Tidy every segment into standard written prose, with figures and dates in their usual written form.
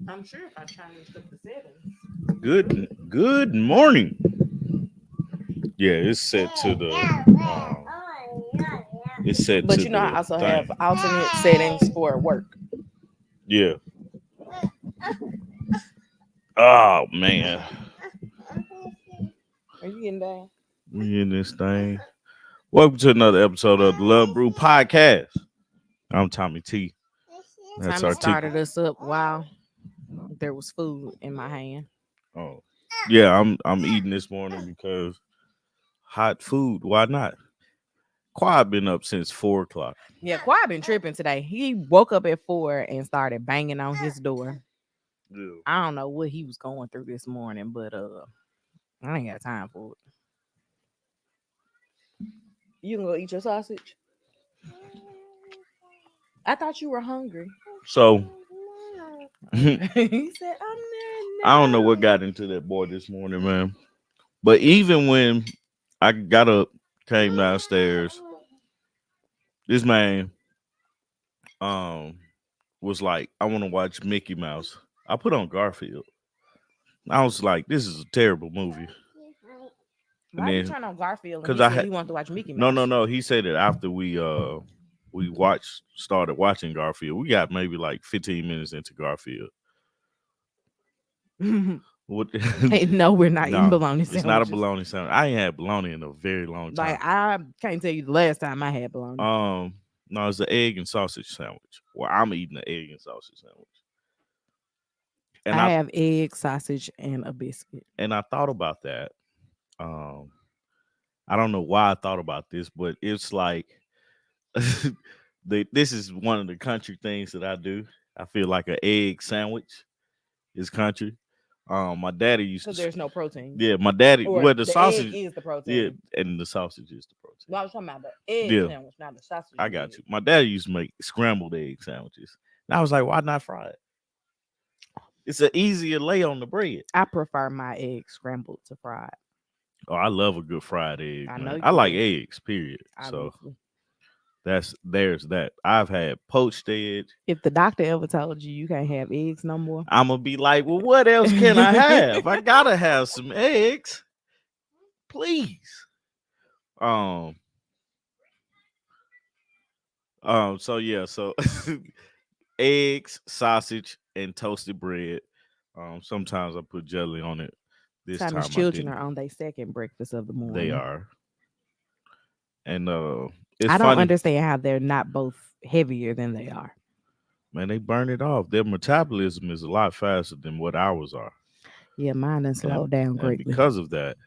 I'm sure if I changed up the settings. Good morning. Yeah, it's set But to you know, I the also have thing. alternate settings for work. Yeah. Oh man, Are you getting down? we in this thing. Welcome to another episode of the Love Brew podcast. I'm Tommy T. That's Tommy our T. started us up while there was food in my hand. Oh, yeah. I'm eating this morning because hot food. Why not? Quad been up since 4 o'clock. Yeah, Quad been tripping today. He woke up at 4 and started banging on his door. Yeah. I don't know what he was going through this morning, but I ain't got time for it. You can go eat your sausage. I thought you were hungry. So Okay. I He said, "I'm don't there know what now." got into that boy this morning, man. But even when I got up, came downstairs, this man um was like, I want to watch Mickey Mouse. I put on Garfield. I was like, this is a terrible movie. And Why did you then turn on Garfield and because he I said had he wanted to watch Mickey no Mouse? no, he said that after we started watching Garfield, we got maybe like 15 minutes into Garfield. What? Hey, no, we're not eating No, bologna it's not a sandwiches. bologna sandwich. I ain't had bologna in a very long time. Like I can't tell you the last time I had bologna. Um, no, it's an egg and sausage sandwich. Well, I'm eating an egg and sausage sandwich, and I I have egg, sausage, and a biscuit. and I thought about that. Um, I don't know why I thought about this, but it's like this is one of the country things that I do. I feel like an egg sandwich is country. My daddy used Because to, there's no protein. yeah, my daddy. Or Well, the the egg sausage, is the yeah, protein. and the sausage is the protein. No, I was talking about the egg Yeah, sandwich, not the sausage I and got egg. you. My daddy used to make scrambled egg sandwiches, and I was like, why not fry it? It's an easier lay on the bread. I prefer my eggs scrambled to fried. Oh, I love a good fried egg, I know man. I you like do. eggs, period. So Obviously. there's that. I've had poached egg. If the doctor ever told you you can't have eggs no more, I'm gonna be like, well, what else can I have? I gotta have some eggs, please. Um, So yeah, so eggs, sausage, and toasted bread. Sometimes I put jelly on it. This Tommy's time I children are didn't. on their second breakfast of the They morning. are, and it's I don't funny, understand how they're not both heavier than they are. man. They burn it off. Their metabolism is a lot faster than what ours are, Yeah, mine done and slowed down and greatly. because of that,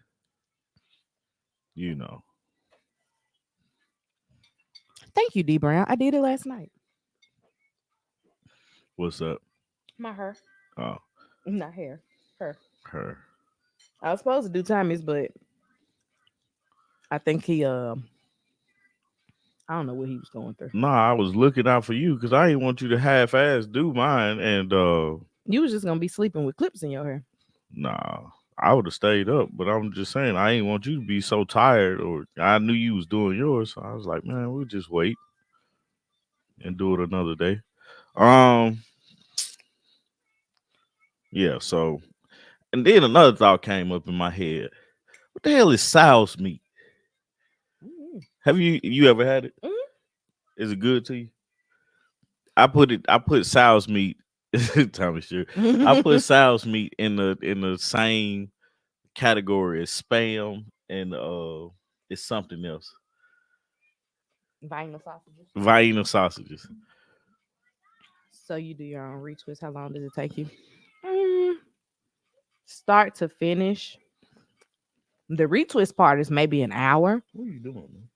you know, Thank you, D Brown. I did it last night. what's up? My hair. Oh, Not hair. Her. her. I was supposed to do Tommy's, but I think he I don't know what he was going through. Nah, I was looking out for you because I didn't want you to half-ass do mine, and You was just gonna be sleeping with clips in your hair. nah, I would have stayed up, but I'm just saying I ain't want you to be so tired. Or I knew you was doing yours, so I was like, man, we'll just wait and do it another day. Um, yeah. So, and then another thought came up in my head. What the hell is sow's meat? Have you ever had it? Mm-hmm. Is it good to you? I put sow's meat. Tommy sure. I put sow's meat in the same category as spam and it's something else. Vinyl sausages. Vienna sausages. So you do your own retwist. How long does it take you? Mm, Start to finish. The retwist part is maybe an hour. What are you doing, man?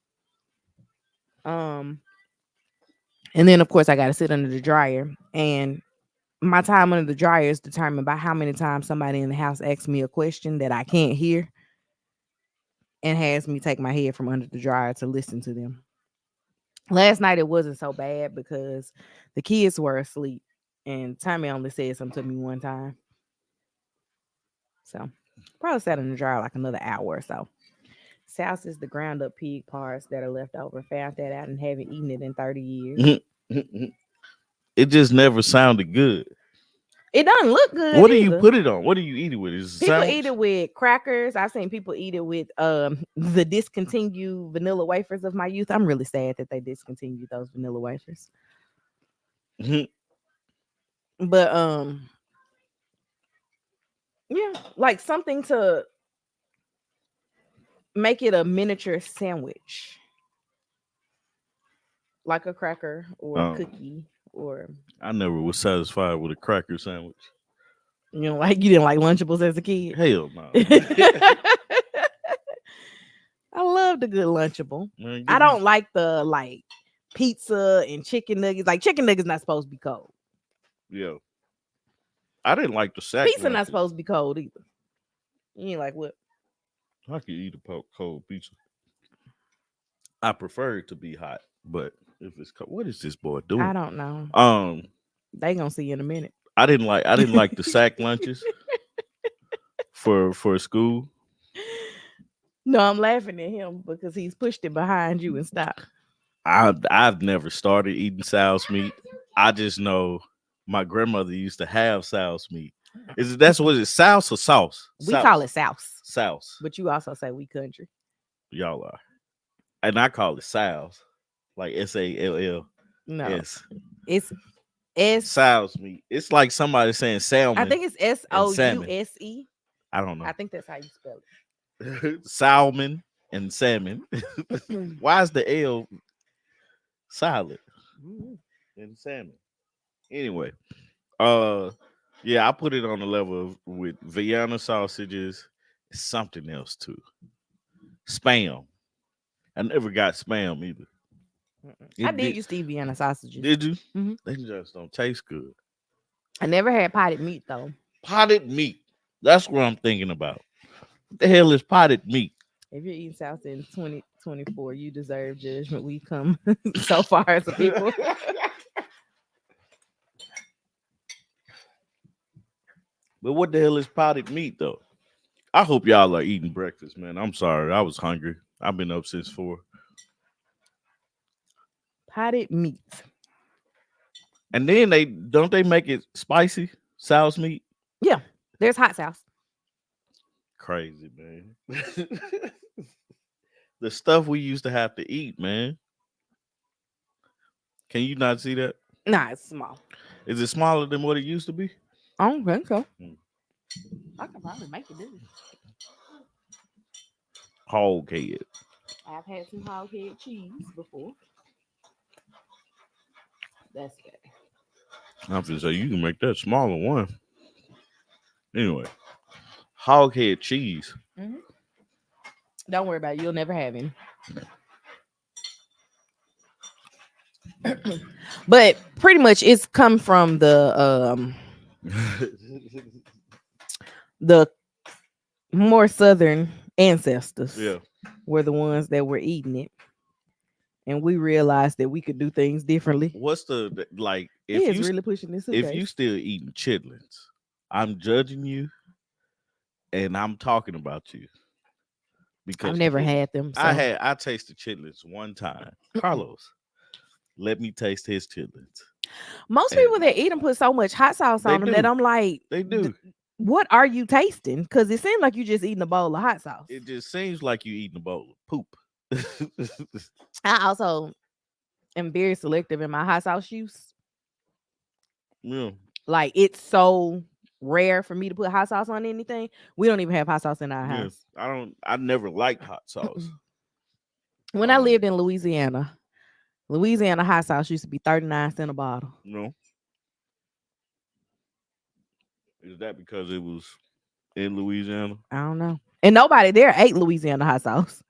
Um, and then of course I gotta sit under the dryer. And my time under the dryer is determined by how many times somebody in the house asks me a question that I can't hear and has me take my head from under the dryer to listen to them. Last night it wasn't so bad because the kids were asleep and Tommy only said something to me one time. So probably sat in the dryer like another hour or so. Sauce is the ground up pig parts that are left over. Found that out and haven't eaten it in 30 years. It just never sounded good. It doesn't look good What do you either. put it on? What do you eat it with? Is it People eat sandwich? it with crackers. I've seen people eat it with the discontinued vanilla wafers of my youth. I'm really sad that they discontinued those vanilla wafers. Mhm. But yeah, like something to make it a miniature sandwich, like a cracker or a um, cookie, or I never was satisfied with a cracker sandwich. like you didn't like Lunchables as a kid. Hell no. I love the good Lunchable. Man, I give me. don't like the like pizza and chicken nuggets. Like chicken nuggets not supposed to be cold. Yeah. I didn't like the sack Pizza not lunches. supposed to be cold either. You ain't like what? I could eat a cold pizza. I prefer it to be hot, but if it's cold, what is this boy I doing? don't know. Um, They gonna see you in a minute. I didn't like the sack lunches for school. No, I'm laughing at him because he's pushed it behind you and stopped. I've never started eating sow's meat. I just know my grandmother used to have sow's meat. That's what it's souse or sauce? We call Souse. it South, Souse. but you also say we country. Y'all are. And I call it souse. Like SALLS. No, it's S. Sow's meat. It's like somebody saying I salmon think it's S and O U salmon. S E. I don't know. I think that's how you spell Salmon and salmon. it. Why is the L silent Mhm. in salmon? Anyway, uh, yeah, I put it on the level of, with Vienna sausages, something else too. Spam. I never got spam either. I It did did. use to eat Vienna sausages. Did you? Hmm. They just don't taste good. I never had potted meat though. Potted meat. That's what I'm thinking about. What the hell is potted meat? If you're eating South in 2024, you deserve judgment. We come so far as a people. But what the hell is potted meat though? I hope y'all are eating breakfast, man. I'm sorry. I was hungry. I've been up since 4. Potted meat. And then they make it spicy? Sow's meat? Yeah, there's hot sauce. Crazy, man. The stuff we used to have to eat, man. Can you not see that? Nah, it's small. Is it smaller than what it used to be? I don't think so. Hmm. I can probably make it do. Hog head. I've had some hog head cheese before. That's good. I'm finna say you can make that smaller one. Anyway, hog head cheese. Hmm. Don't worry about it. You'll never have any. But pretty much it's come from the more southern ancestors Yeah. were the ones that were eating it. And we realized that we could do things differently. What's the like He is really pushing this if you suitcase. still eating chitlins, I'm judging you and I'm talking about you I've because never had them, I so tasted chitlins one time. Carlos let me taste his chitlins. most And people that eat them put so much hot sauce they on them that do. I'm like, They do. what are you tasting? Because it seems like you just eating a bowl of hot sauce. It just seems like you eating a bowl of poop. I also am very selective in my hot sauce use. Yeah. Like it's so rare for me to put hot sauce on anything. We don't even have hot sauce in our Yeah. house. I never liked hot sauce. When I lived in Louisiana, Louisiana hot sauce used to be 39 cents a bottle. You know, is that because it was in Louisiana? I don't know. And nobody there ate Louisiana hot sauce.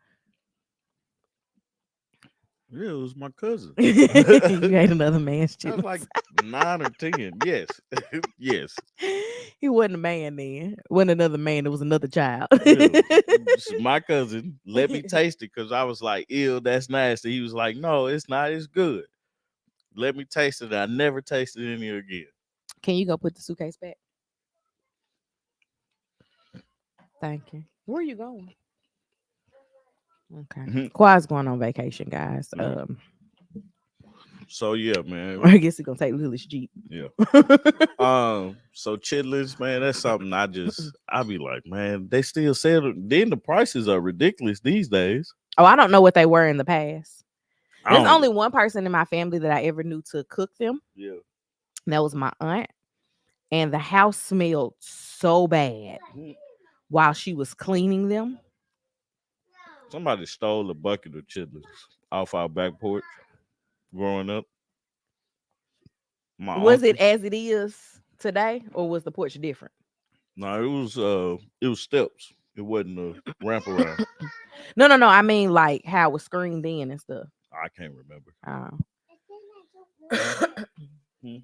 Yeah, it was my cousin. You ate another man's I was chitlins. like 9 or 10. Yes. Yes. He wasn't a man then. Wasn't another man. It was another child. Yeah. My cousin let me taste it because I was like, ew, that's nasty. He was like, no, it's not. It's good. Let me taste it. I never tasted any again. Can you go put the suitcase back? Thank you. Where are you going? Okay. Mhm. Quad's going on vacation, guys. Yeah. So yeah, Or man. I guess he gonna take Lily's Jeep. Yeah. So chitlins, man, that's something I be like, man, they still sell it. Then the prices are ridiculous these days. Oh, I don't know what they were in the past. I There's don't. only one person in my family that I ever knew to cook them. Yeah. And that was my aunt. And the house smelled so bad while she was cleaning them. Somebody stole a bucket of chitlins off our back porch growing up. My Was it uncle. as it is today, or was the porch different? No, it was steps. It wasn't a ramp around. No, no, no. I mean like how it was screened in and stuff. I can't remember. Uh, Hmm?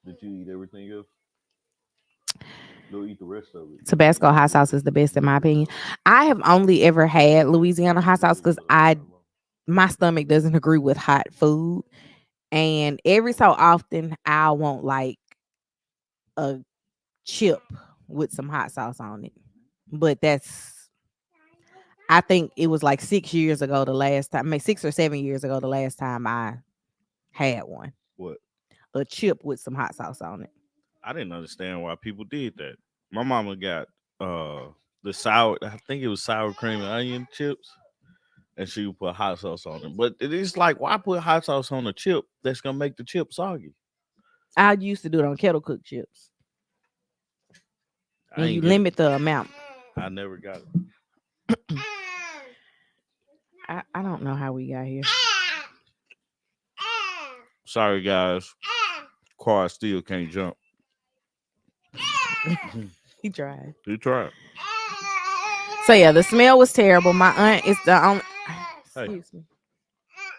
Did you eat everything else? You'll eat the rest of it. Tabasco hot sauce is the best in my opinion. I have only ever had Louisiana hot sauce because I my stomach doesn't agree with hot food, and every so often I want like a chip with some hot sauce on it. But that's I think it was like 6 years ago the last time, maybe 6 or 7 years ago the last time I had one. What? A chip with some hot sauce on it. I didn't understand why people did that. My mama got the sour. I think it was sour cream and onion chips, and she would put hot sauce on them. But it is like, why put hot sauce on a chip that's gonna make the chip soggy? I used to do it on kettle cooked chips, I and you ain't get it. limit the amount. I never got it. I don't know how we got here. Sorry, guys. Car still can't jump. He tried. You try. So yeah, the smell was terrible. My aunt is the only. Hey. Excuse me.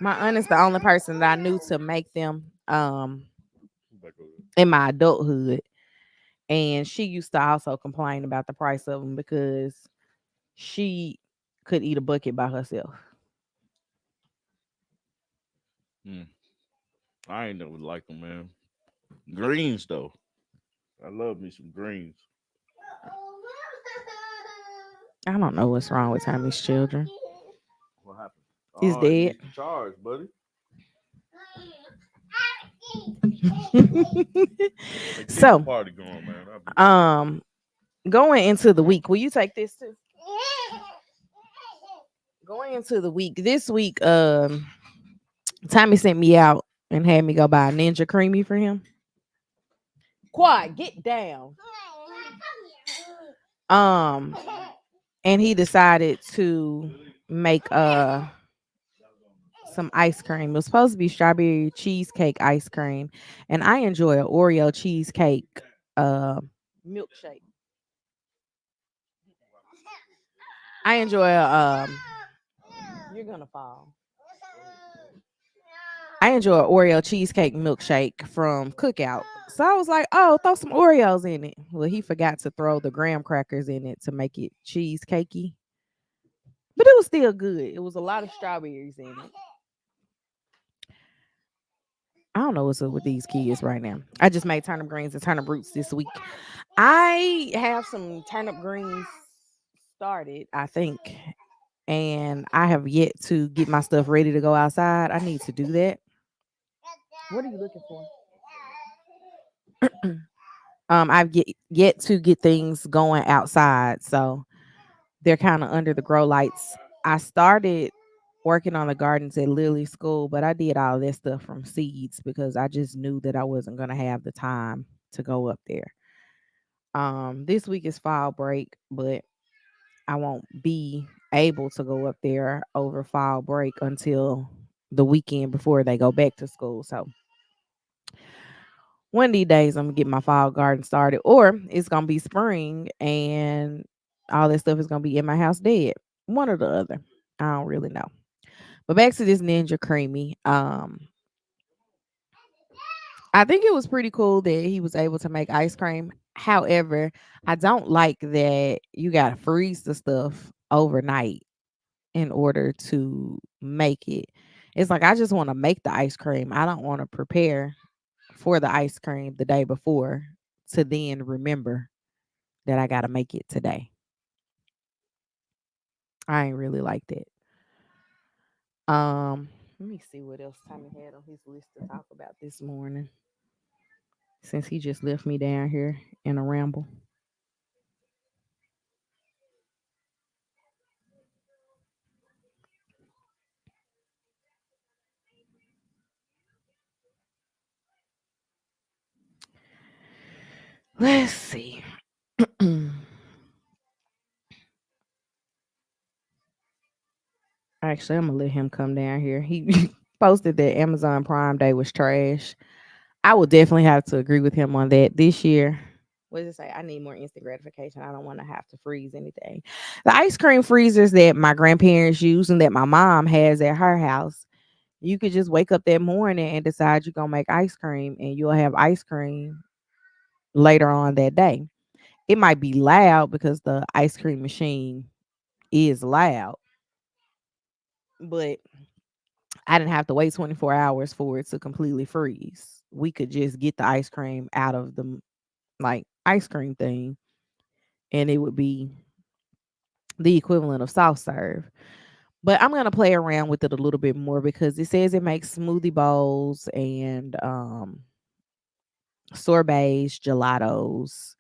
My aunt is the only person that I knew to make them Back over in my adulthood, and she used to also complain about the price of them because she could eat a bucket by herself. there. I ain't never liked them, man. Greens though. I love me some greens. I don't know what's wrong with Tommy's children. What happened? He's Oh, it dead. needs to charge, buddy. Hey, keep the So, party going, man. I'll be back. um, going into the week, will you take this too? Going into the week, this week, Tommy sent me out and had me go buy a Ninja Creamy for him. Quad, get down. Um, and he decided to make some ice cream. It was supposed to be strawberry cheesecake ice cream, and I enjoy an Oreo cheesecake milkshake. I enjoy you're gonna fall. I enjoy an Oreo cheesecake milkshake from Cookout. So I was like, oh, throw some Oreos in it. Well, he forgot to throw the graham crackers in it to make it cheesecakey. But it was still good. It was a lot of strawberries in it. I don't know what's up with these kids right now. I just made turnip greens and turnip roots this week. I have some turnip greens started, I think, and I have yet to get my stuff ready to go outside. I need to do that. What are you looking for? I've yet to get things going outside, so they're kind of under the grow lights. I started working on the gardens at Lily School, but I did all this stuff from seeds because I just knew that I wasn't gonna have the time to go up there. This week is fall break, but I won't be able to go up there over fall break until the weekend before they go back to school. So one of these days I'm gonna get my fall garden started, or it's gonna be spring and all that stuff is gonna be in my house dead. One or the other. I don't really know. But back to this Ninja Creamy. I think it was pretty cool that he was able to make ice cream. However, I don't like that you gotta freeze the stuff overnight in order to make it. It's like I just want to make the ice cream. I don't want to prepare for the ice cream the day before to then remember that I got to make it today. I ain't really like that. Let me see what else Tommy had on his list to talk about this morning. Since he just left me down here in a ramble. Let's see. Actually, I'm gonna let him come down here. He posted that Amazon Prime Day was trash. I would definitely have to agree with him on that. This year, what does it say? I need more instant gratification. I don't want to have to freeze anything. The ice cream freezers that my grandparents use and that my mom has at her house, you could just wake up that morning and decide you're gonna make ice cream, and you'll have ice cream later on that day. It might be loud because the ice cream machine is loud, but I didn't have to wait 24 hours for it to completely freeze. We could just get the ice cream out of the like ice cream thing, and it would be the equivalent of soft serve. But I'm gonna play around with it a little bit more because it says it makes smoothie bowls and sorbets, gelatos,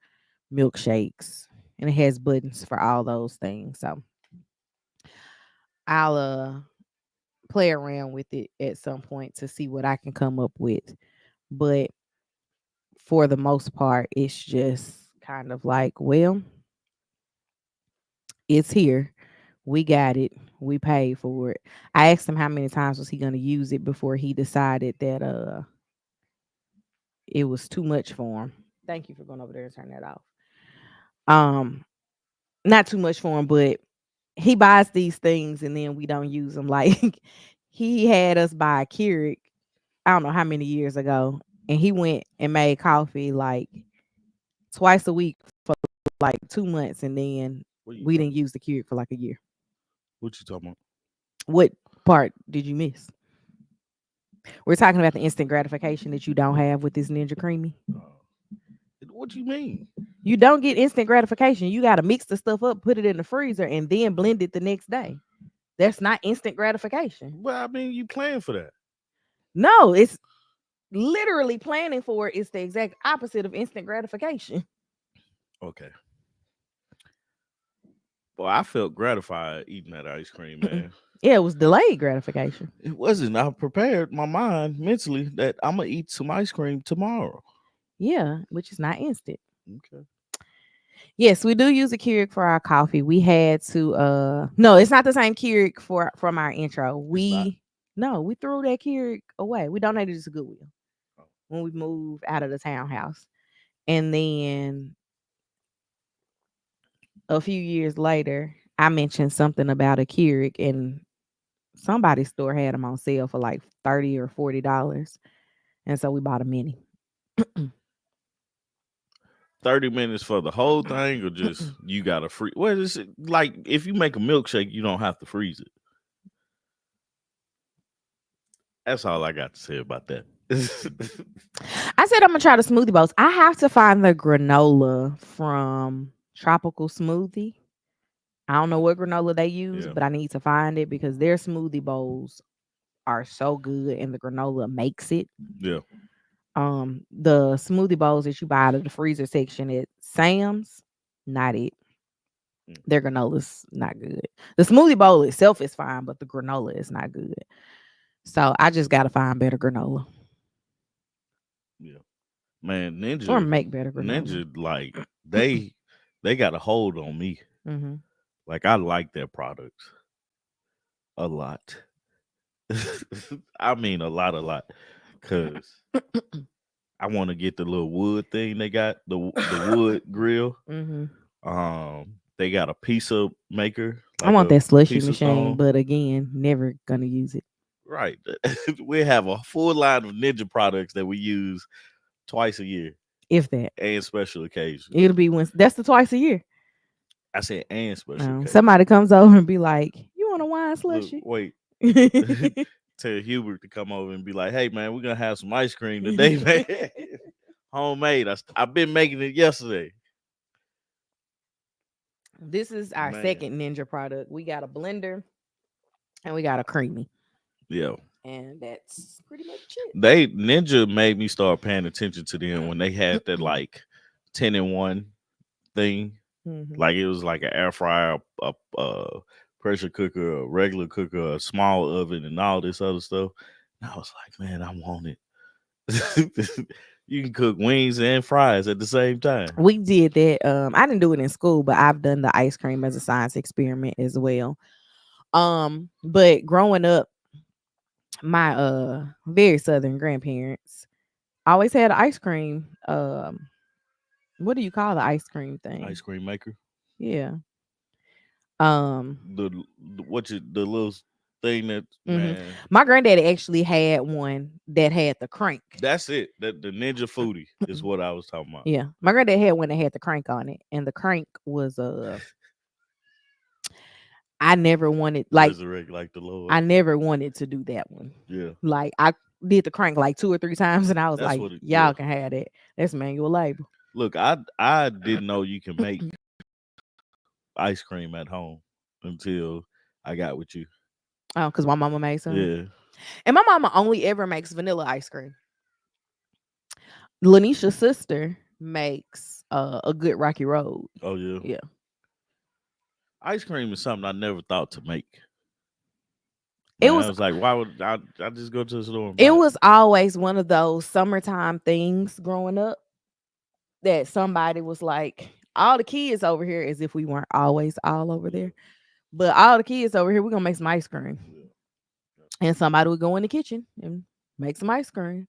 milkshakes, and it has buttons for all those things. So I'll play around with it at some point to see what I can come up with. But for the most part, it's just kind of like, well, it's here. We got it. We paid for it. I asked him how many times was he going to use it before he decided that it was too much for him. Thank you for going over there and turning that off. Um, not too much for him, but he buys these things and then we don't use them. Like he had us buy a Keurig, I don't know how many years ago, and he went and made coffee like twice a week for like 2 months, and then What you we talking? didn't use the Keurig for like a year. What you talking about? What part did you miss? We're talking about the instant gratification that you don't have with this Ninja Creamy. What you mean? You don't get instant gratification. You got to mix the stuff up, put it in the freezer, and then blend it the next day. That's not instant gratification. Well, I mean, you playing for that. No, it's literally planning for it. It's the exact opposite of instant gratification. Okay. Well, I felt gratified eating that ice cream, man. Yeah, it was delayed gratification. It wasn't. I prepared my mind mentally that I'm gonna eat some ice cream tomorrow. Yeah, which is not instant. Okay. Yes, we do use a Keurig for our coffee. We had to no, it's not the same Keurig for from our intro. It's not. We threw that Keurig away. We donated it to Goodwill Oh, when we moved out of the townhouse. And then a few years later, I mentioned something about a Keurig, and somebody's store had them on sale for like $30 or $40. And so we bought a mini. 30 minutes for the whole thing, or just you gotta free? What is it like? If you make a milkshake, you don't have to freeze it. That's all I got to say about that. I said I'm gonna try the smoothie bowls. I have to find the granola from Tropical Smoothie. I don't know what granola they use, Yeah, but I need to find it because their smoothie bowls are so good and the granola makes it. yeah. The smoothie bowls that you buy out of the freezer section at Sam's, not it. Mm, Their granola's not good. The smoothie bowl itself is fine, but the granola is not good. So I just gotta find better granola yeah. Man, or make better granola. Ninja, like they got a hold on me. Mm-hmm. Like I like their products a lot. I mean a lot, cause I want to get the little wood thing they got, the wood grill. Mm-hmm. They got a pizza maker, I like want a that slushy pizza machine, stone. but again, never gonna use it. Right. We have a full line of Ninja products that we use twice a year If that. and special occasions. It'll be when that's the twice a year. I said and special No. occasions. Somebody comes over and be like, "You want a wine Look, slushy?" wait. Tell Hubert to come over and be like, "Hey man, we're gonna have some ice cream today, man. Homemade. I've been making it yesterday, This is our man. second Ninja product. We got a blender and we got a creamy. Yeah, and that's pretty much it. They Ninja made me start paying attention to them when they had that like 10-in-1 thing. Hmm. Like it was like an air fryer, a pressure cooker, a regular cooker, a small oven, and all this other stuff. And I was like, man, I want it. You can cook wings and fries at the same time. We did that. I didn't do it in school, but I've done the ice cream as a science experiment as well. But growing up, my very southern grandparents always had ice cream. What do you call the ice cream thing? Ice cream maker. Yeah. Um. The little thing that hmm man. My granddaddy actually had one that had the crank. That's it. That the Ninja Foodie is what I was talking about. Yeah, my granddad had one that had the crank on it, and the crank was I never wanted Resurrect like the Lord. I never wanted to do that one. Yeah, Like I did the crank like 2 or 3 times, and I was that's like, what it. Yeah. y'all can have that. That's manual labor. Look, I didn't know you can make ice cream at home until I got with you. Oh, because my mama made some, Yeah. and my mama only ever makes vanilla ice cream. Lanisha's sister makes a good Rocky Road. Oh yeah. Yeah, Ice cream is something I never thought to make. it Like I was was like, why would I just go to the store and it buy it? was always one of those summertime things growing up that somebody was like, all the kids over here, as if we weren't always all over Yeah. there, but all the kids over here, we're gonna make some ice cream. Yeah. And somebody would go in the kitchen and make some ice cream.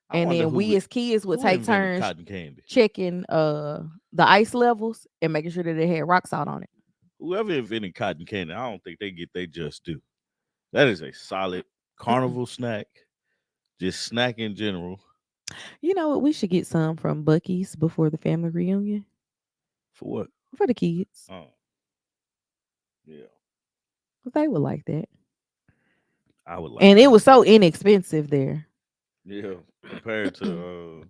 I And wonder then we as kids would who take invented turns cotton candy. checking the ice levels and making sure that they had rock salt on it. Whoever invented cotton candy, I don't think they get they just do. That is a solid carnival snack. Just snack in general. You know what? We should get some from Bucky's before the family reunion For what? for the kids. Oh, yeah. 'Cause they would like that. I would like And it cotton was so candy. inexpensive there. Yeah. Compared to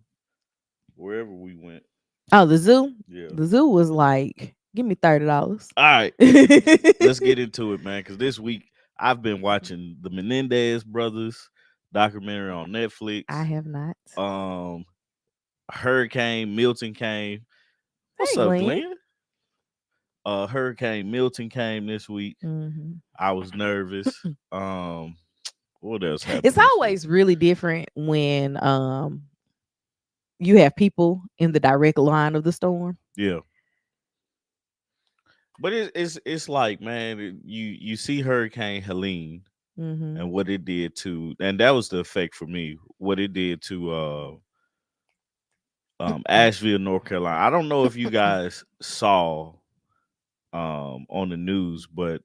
wherever we went. Oh, the zoo? Yeah. The zoo was like, give me $30. All right. Let's get into it, man. Because this week I've been watching the Menendez brothers documentary on Netflix. I have not. Um, Hurricane Milton came. What's Hey, up, Glenn. Glenn? Hurricane Milton came this week. Hmm. I was nervous. What else happened? It's this week? always really different when you have people in the direct line of the storm. Yeah. But it's like, man, you see Hurricane Helene Hmm. and what it did to, and that was the effect for me. What it did to Asheville, North Carolina. I don't know if you guys saw on the news, but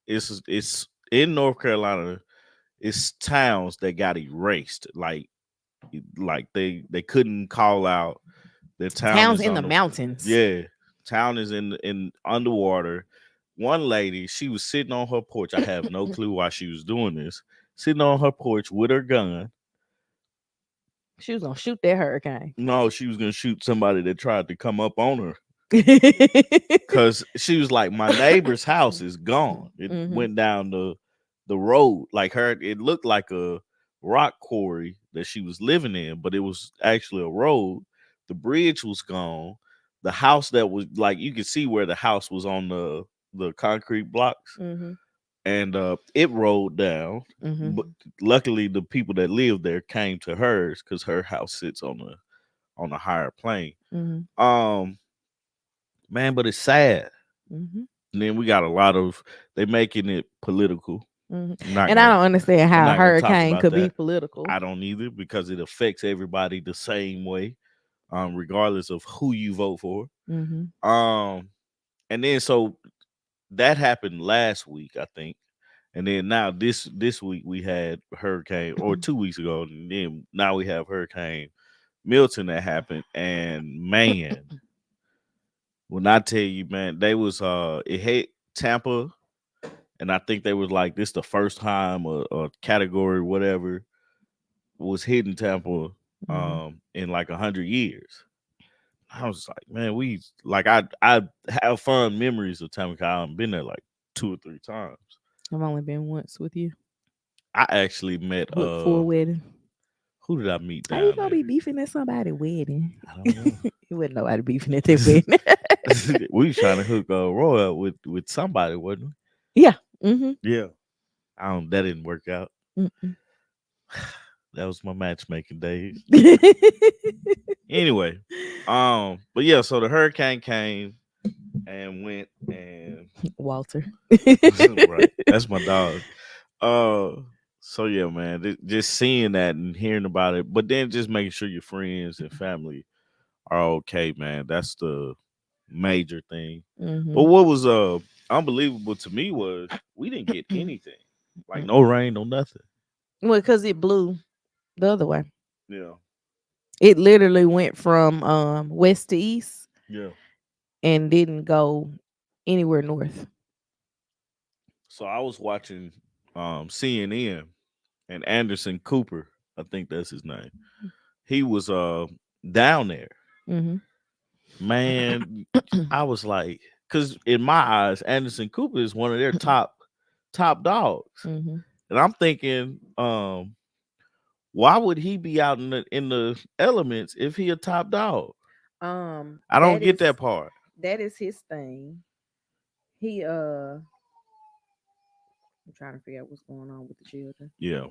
it's in North Carolina. It's towns that got erased. Like they couldn't call out. The town Towns is in the on the mountains. yeah. Town is in underwater. One lady, she was sitting on her porch. I have no clue why she was doing this. Sitting on her porch with her gun. She was gonna shoot that hurricane. No, she was gonna shoot somebody that tried to come up on her. Cause she was like, my neighbor's house is gone. It Hmm. went down the road. Like her, it looked like a rock quarry that she was living in, but it was actually a road. The bridge was gone. The house that was like you could see where the house was on the concrete blocks, Hmm. and it rolled down. Hmm. But luckily, the people that lived there came to hers because her house sits on a higher plane. Hmm. Um, man, but it's sad. Hmm. And then we got a lot of they making it political. Hmm. I'm not And I gonna don't understand I'm how a not gonna talk hurricane about could be that. political. I don't either because it affects everybody the same way, regardless of who you vote for. Hmm. Um, and then so that happened last week, I think. And then now this week we had hurricane, or 2 weeks ago, and then now we have Hurricane Milton that happened. And man, when I tell you, man, they was it hit Tampa, and I think they was like this the first time a category whatever was hitting Tampa Hmm. in like 100 years. I was like, man, we like I have fond memories of Tampa. I've been there like 2 or 3 times. I've only been once with you. I actually met Book for a wedding. who did I meet How you down gonna be there? beefing at somebody's wedding? I don't know. You wouldn't nobody beefing at their wedding. We was trying to hook Roy up with somebody, wasn't Yeah. Mm-hmm. we? Yeah. I don't that didn't work out. Mm-mm. That was my matchmaking days. Anyway, but yeah, so the hurricane came and went and Walter. right. That's my dog. Uh so yeah, man, just seeing that and hearing about it, but then just making sure your friends and family are okay, man. That's the major thing. But Mm-hmm. what was unbelievable to me was we didn't get anything. Like no rain, no nothing. Well, because it blew the other way. Yeah. It literally went from west to east Yeah. and didn't go anywhere north. So I was watching CNN and Anderson Cooper, I think that's his name. He was down there. Mm-hmm. Man, I was like, because in my eyes, Anderson Cooper is one of their top dogs. Mm-hmm. And I'm thinking, why would he be out in the elements if he a top dog? I don't That get is that part. his thing. He I'm trying to figure out what's going on with the children. Yeah,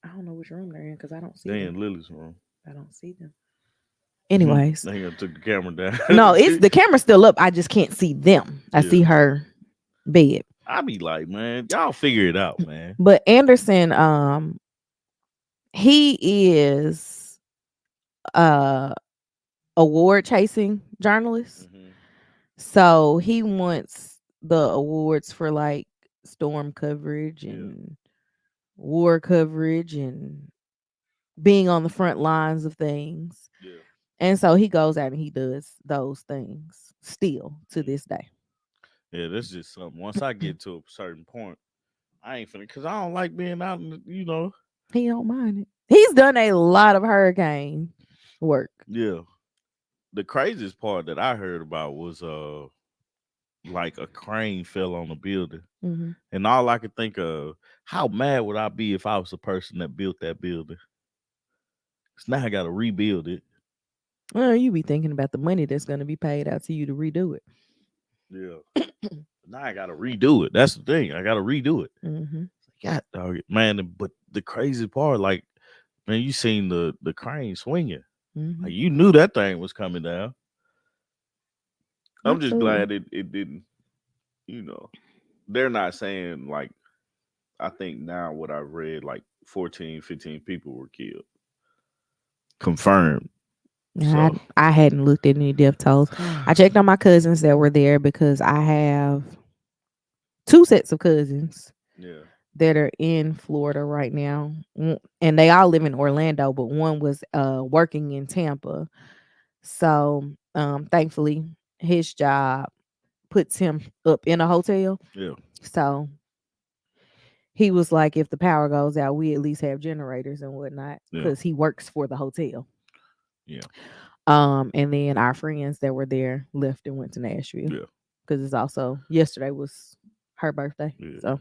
I don't know which room they're in because I don't see they them. in Lily's room. I don't see them. Anyways, They gonna took the camera down. no, it's the camera's still up. I just can't see them. I Yeah, see her bed. I be like, man, y'all figure it out, man. But Anderson, he is uh award chasing journalist. Hmm. So he wants the awards for like storm coverage Yeah, and war coverage and being on the front lines of things. yeah, And so he goes out and he does those things still to yeah. this day. Yeah, that's just something. Once I get to a certain point, I ain't finna, cause I don't like being out in the. He don't mind it. He's done a lot of hurricane work. Yeah. The craziest part that I heard about was like a crane fell on a building. Hmm. And all I could think of, how mad would I be if I was the person that built that building? 'Cause now I gotta rebuild it. Well, you be thinking about the money that's going to be paid out to you to redo it. Yeah. Now I gotta redo it. That's the thing. I gotta redo it. Hmm. God dog it, man. But the crazy part, like, man, you seen the crane swinging. Hmm. Like you knew that thing was coming down. I'm just Absolutely. glad it didn't, you know. They're not saying like I think now what I've read, like 14, 15 people were killed. Confirmed. I, So I hadn't looked at any death tolls. I checked on my cousins that were there because I have two sets of cousins yeah, that are in Florida right now. And they all live in Orlando, but one was working in Tampa. So thankfully his job puts him up in a hotel. yeah, So he was like, if the power goes out, we at least have generators and whatnot yeah, because he works for the hotel. yeah, And then our friends that were there left and went to Nashville yeah, because it's also yesterday was her birthday. yeah. So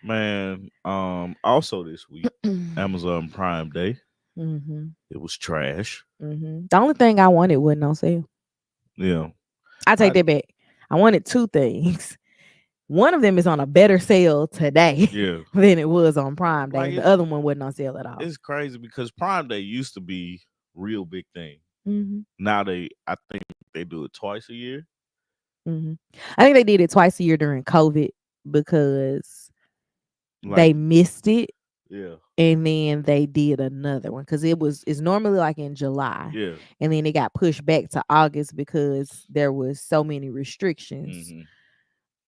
Man, also this week, hmm Amazon Prime Day. It was trash. the only thing I wanted wasn't on sale. Yeah. I take I that back. I wanted two things. One of them is on a better sale today yeah. than it was on Prime Day, Like and the other one wasn't on sale at all. it's crazy because Prime Day used to be real big thing. Hmm. Now I think they do it twice a year. Hmm. I think they did it twice a year during COVID because Like they missed it, yeah, and then they did another one because it's normally like in July, yeah. and then it got pushed back to August because there was so many restrictions. Hmm.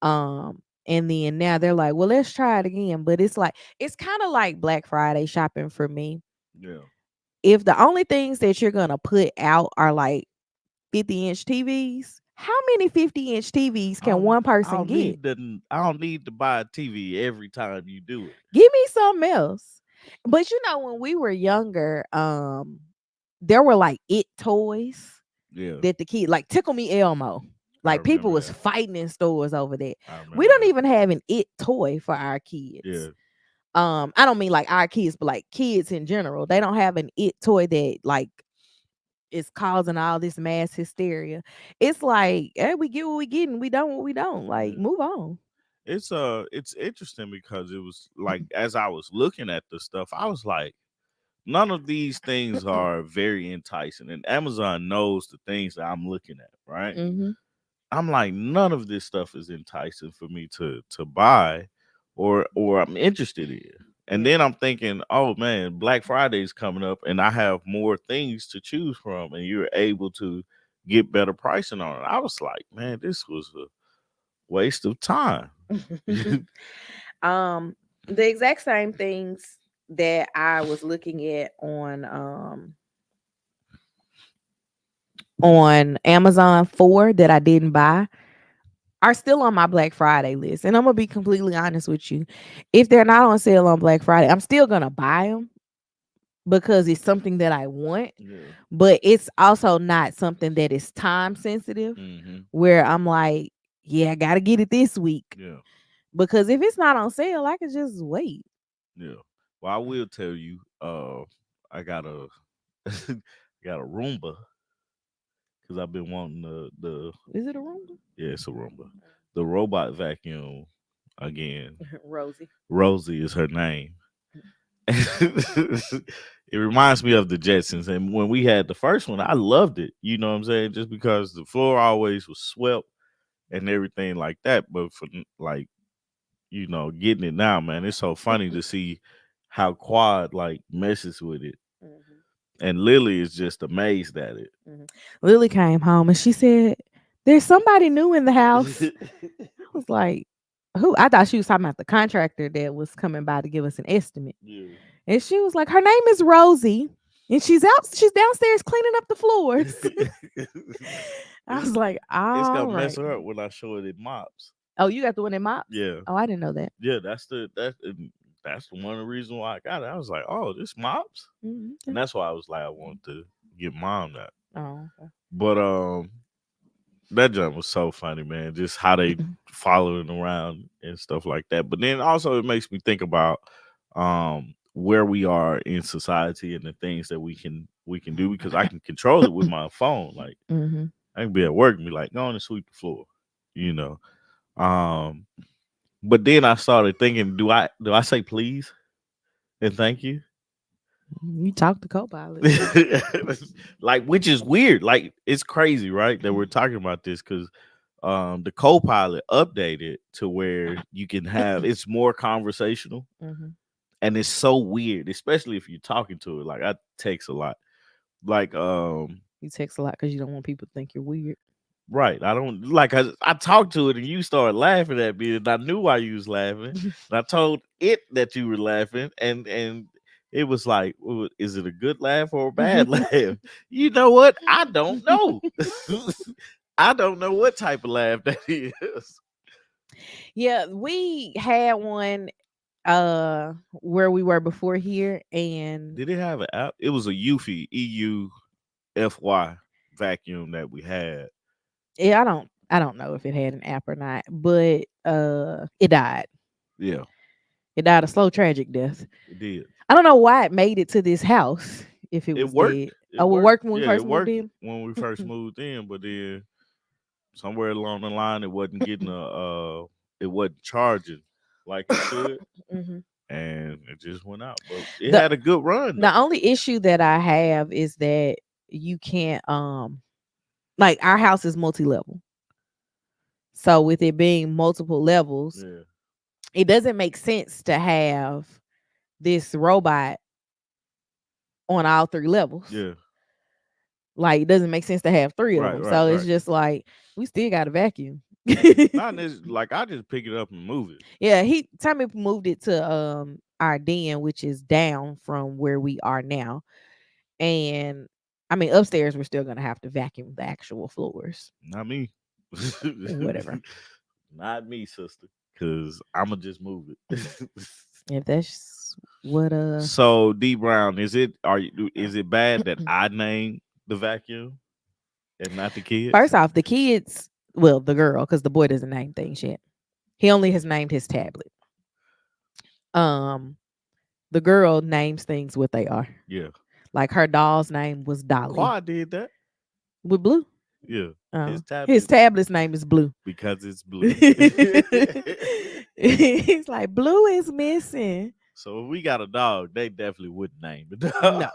And then now they're like, well, let's try it again. But it's like it's kind of like Black Friday shopping for me. Yeah. If the only things that you're gonna put out are like 50-inch TVs, how many 50-inch TVs can one person get? I don't need to buy a TV every time you do it. Give me something else. But you know, when we were younger, there were like it toys Yeah. that the kid like Tickle Me Elmo. I Like people remember was that. fighting in stores over that. I We remember don't that. even have an it toy for our Yeah. kids. I don't mean like our kids, but like kids in general. They don't have an it toy that like is causing all this mass hysteria. It's like, we get what we get and we don't what we don't. Like, Yeah. move on. It's interesting because it was like as I was looking at the stuff, I was like, none of these things are very enticing. And Amazon knows the things that I'm looking at, right? Mm-hmm. I'm like, none of this stuff is enticing for me to buy or I'm interested in. And Yeah. then I'm thinking, oh man, Black Friday is coming up and I have more things to choose from and you're able to get better pricing on it. I was like, man, this was a waste of time. um, the exact same things that I was looking at on Amazon for that I didn't buy are still on my Black Friday list. And I'm gonna be completely honest with you. If they're not on sale on Black Friday, I'm still gonna buy them because it's something that I want. Yeah. But it's also not something that is time sensitive Mm-hmm. where I'm like, yeah, I gotta get it this week. Yeah. Because if it's not on sale, I can just wait. Yeah. Well, I will tell you, I got a got a Roomba because I've been wanting the Is it a Roomba? yeah, it's a Roomba. The robot vacuum again. Rosie. Rosie is her name. It reminds me of the Jetsons. And when we had the first one, I loved it. You know what I'm saying? Just because the floor always was swept and everything like that. But for like, getting it now, man, it's so funny to see how Quad like messes with it. Mhm, And Lily is just amazed at mhm. Lily came home and she said, "There's somebody new in the house." it. I was like, "Who?" I thought she was talking about the contractor that was coming by to give us an estimate. Yeah. And she was like, "Her name is Rosie, and she's downstairs cleaning up the floors." I was like, It's "All gonna mess right." her up when I show it in mops. Oh, you got the one in mops? Yeah. Oh, I didn't know that. Yeah, that's one of the reasons why I got it. I was like, oh, this mops, and Okay. that's why I was like, I wanted to get mom that. Oh, okay. But that jump was so funny, man. Just how they following around and stuff like that. But then also it makes me think about where we are in society and the things that we can do because I can control it with my phone. Like Mm-hmm. I can be at work and be like, go on and sweep the floor, you know. Um, but then I started thinking, do I say please and thank you? You talk to Copilot. Like, which is weird. Like, it's crazy, right? That we're talking about this because the co-pilot updated to where you can have it's more conversational Mm-hmm. and it's so weird, especially if you're talking to it. Like I text a lot. Like You text a lot because you don't want people to think you're weird. right. I don't like I talked to it and you started laughing at me and I knew why you was laughing. And I told it that you were laughing and it was like, "Well, is it a good laugh or a bad laugh?" You know what? I don't know. I don't know what type of laugh that is. Yeah, we had one where we were before here, and Did it have an app? It was a Eufy, EUFY vacuum that we had. yeah, I don't know if it had an app or not, but it died. Yeah, It died a slow tragic death. it did. I don't know why it made it to this house if it It was worked. dead. It Oh, it worked. worked when we Yeah, first it moved worked in. when we first moved in, but then somewhere along the line it wasn't getting it wasn't charging like it should, Hmm. and it just went out. But it The had a good run the though. only issue that I have is that you can't like our house is multi-level. So with it being multiple levels, Yeah, it doesn't make sense to have this robot on all three levels. yeah, Like it doesn't make sense to have three of right, them. right, So it's right. just like we still got a vacuum. Not this like I just pick it up and move it. Yeah, Tommy moved it to our den, which is down from where we are now. And I mean upstairs we're still gonna have to vacuum the actual floors. Not me. Whatever. Not me, sister. Cause I'ma just move it. If that's what So D Brown, is it bad that I named the vacuum and not the first kids? off, the kids Well, the girl, because the boy doesn't name things yet. He only has named his tablet. Um, the girl names things what they are. Yeah. Like her doll's name was Dolly Quad did that. with Blue. Yeah. His His tablet tablet's name is Blue. because it's blue. He's like, Blue is missing. So if we got a dog, they definitely wouldn't name the No. dog.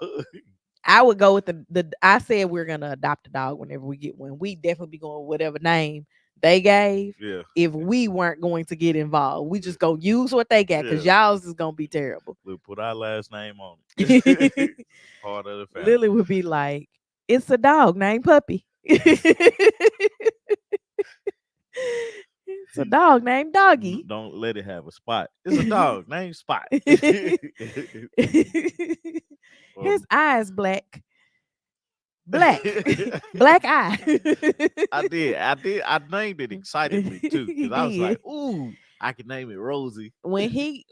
I would go with the I said we're gonna adopt a dog whenever we get one. We definitely be going with whatever name they gave. Yeah. If we weren't going to get involved, we just gonna use what they got because Yeah. y'all's is gonna be terrible. We'll put our last name on it. Part of the family. Lily would be like, "It's a dog named Puppy." It's a dog named Doggy. Don't let it have a spot. It's a dog named Spot. His eyes black. Black. Black eye. I did. I named it excitedly too. Because I was like, ooh, I can name it Rosie. When he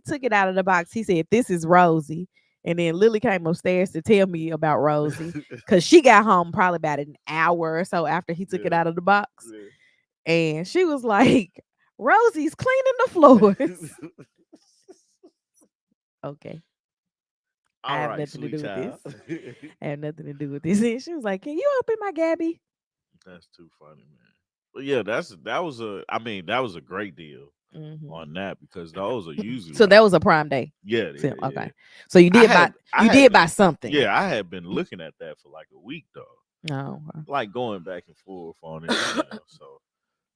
took it out of the box, he said, "This is Rosie." And then Lily came upstairs to tell me about Rosie because she got home probably about an hour or so after he took it out of the box. Yeah. And she was like, "Rosie's cleaning the floors." Okay. I have nothing to do with this. I have nothing to do with this. And she was like, "Can you open my Gabby?" That's too funny, man. But yeah, that was a great deal on that because those are usually So that was a Prime Day. Yeah, So, yeah, okay. So you did buy something. Yeah, I had been looking at that for like a week though. No. Like going back and forth on it. So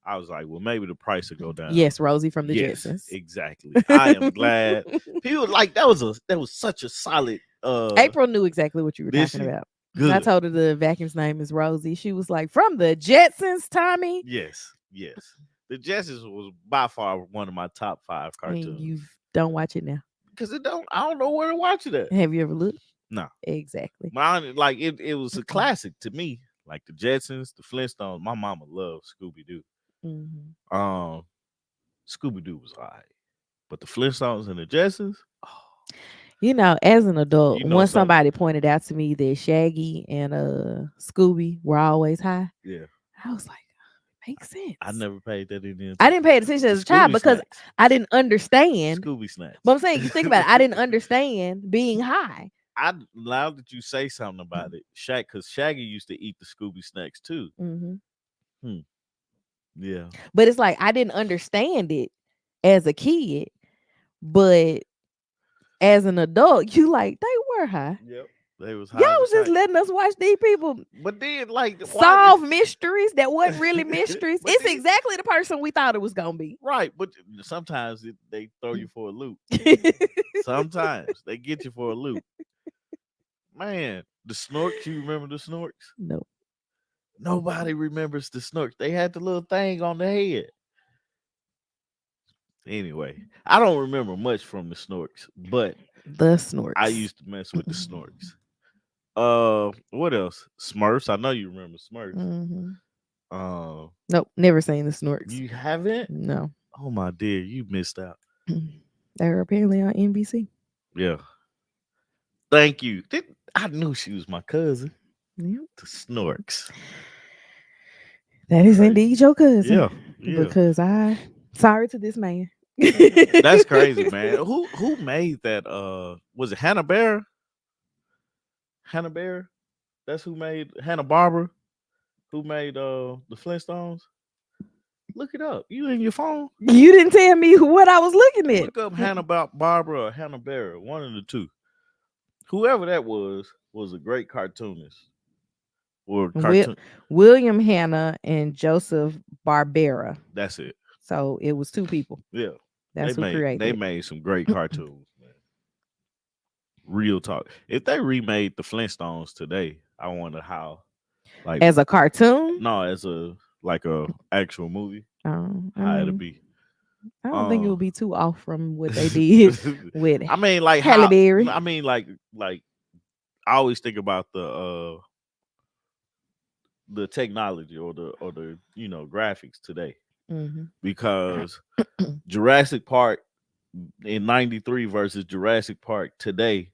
I was like, well, maybe the price will go down. Yes, Rosie from the Jetsons. Exactly. I am glad. People like that was such a solid April knew exactly what you were talking about. Good. I told her the vacuum's name is Rosie. She was like, "From the Jetsons, Tommy." Yes. The Jetsons was by far one of my top 5 cartoons. And you don't watch it now because I don't know where to watch it at. Have you ever looked? No. Exactly. It was a classic to me. Like the Jetsons, the Flintstones. My mama loved Scooby Doo. Mm-hmm. Scooby Doo was alright, but the Flintstones and the Jetsons. You know, as an adult, once somebody pointed out to me that Shaggy and Scooby were always high, yeah, I was like, makes sense. I never paid that attention. I didn't pay attention as a child because I didn't understand Scooby snacks. But I'm saying, you think about it, I didn't understand being high. Now that you say something about it, because Shaggy used to eat the Scooby snacks too. Mm-hmm. Yeah, but it's like I didn't understand it as a kid, but as an adult, you like they were high. Yep, they was high. Y'all was just letting us watch these people, but then like solve mysteries that wasn't really mysteries. It's exactly the person we thought it was gonna be. Right, but sometimes they throw you for a loop. Sometimes they get you for a loop. Man, the Snorks. You remember the Snorks? No. Nobody remembers the Snorks. They had the little thing on the head. Anyway, I don't remember much from the Snorks, but the Snorks. I used to mess with the Snorks. What else? Smurfs. I know you remember Smurfs. Mm-hmm. Nope, never seen the Snorks. You haven't? No. Oh my dear, you missed out. They were apparently on NBC. Yeah. Thank you. I knew she was my cousin. Yep. The Snorks. That is indeed your cousin. Yeah. Because sorry to this man. That's crazy, man. Who made that? Was it Hanna-Barbera? Hanna-Barbera? That's who made Hanna-Barbera? Who made the Flintstones? Look it up. You in your phone? You didn't tell me what I was looking at. Look up Hanna-Barbera or Hanna-Barbera. One of the two. Whoever that was a great cartoonist. Or William Hanna and Joseph Barbera. That's it. So it was two people. Yeah. That's who created. They made some great cartoons, man. Real talk. If they remade the Flintstones today, I wonder how. Like as a cartoon? No, as a actual movie. How it'd be. I don't think it would be too off from what they did with. I mean, like Halle Berry. I mean, like I always think about the technology or the graphics today, because Jurassic Park in '93 versus Jurassic Park today,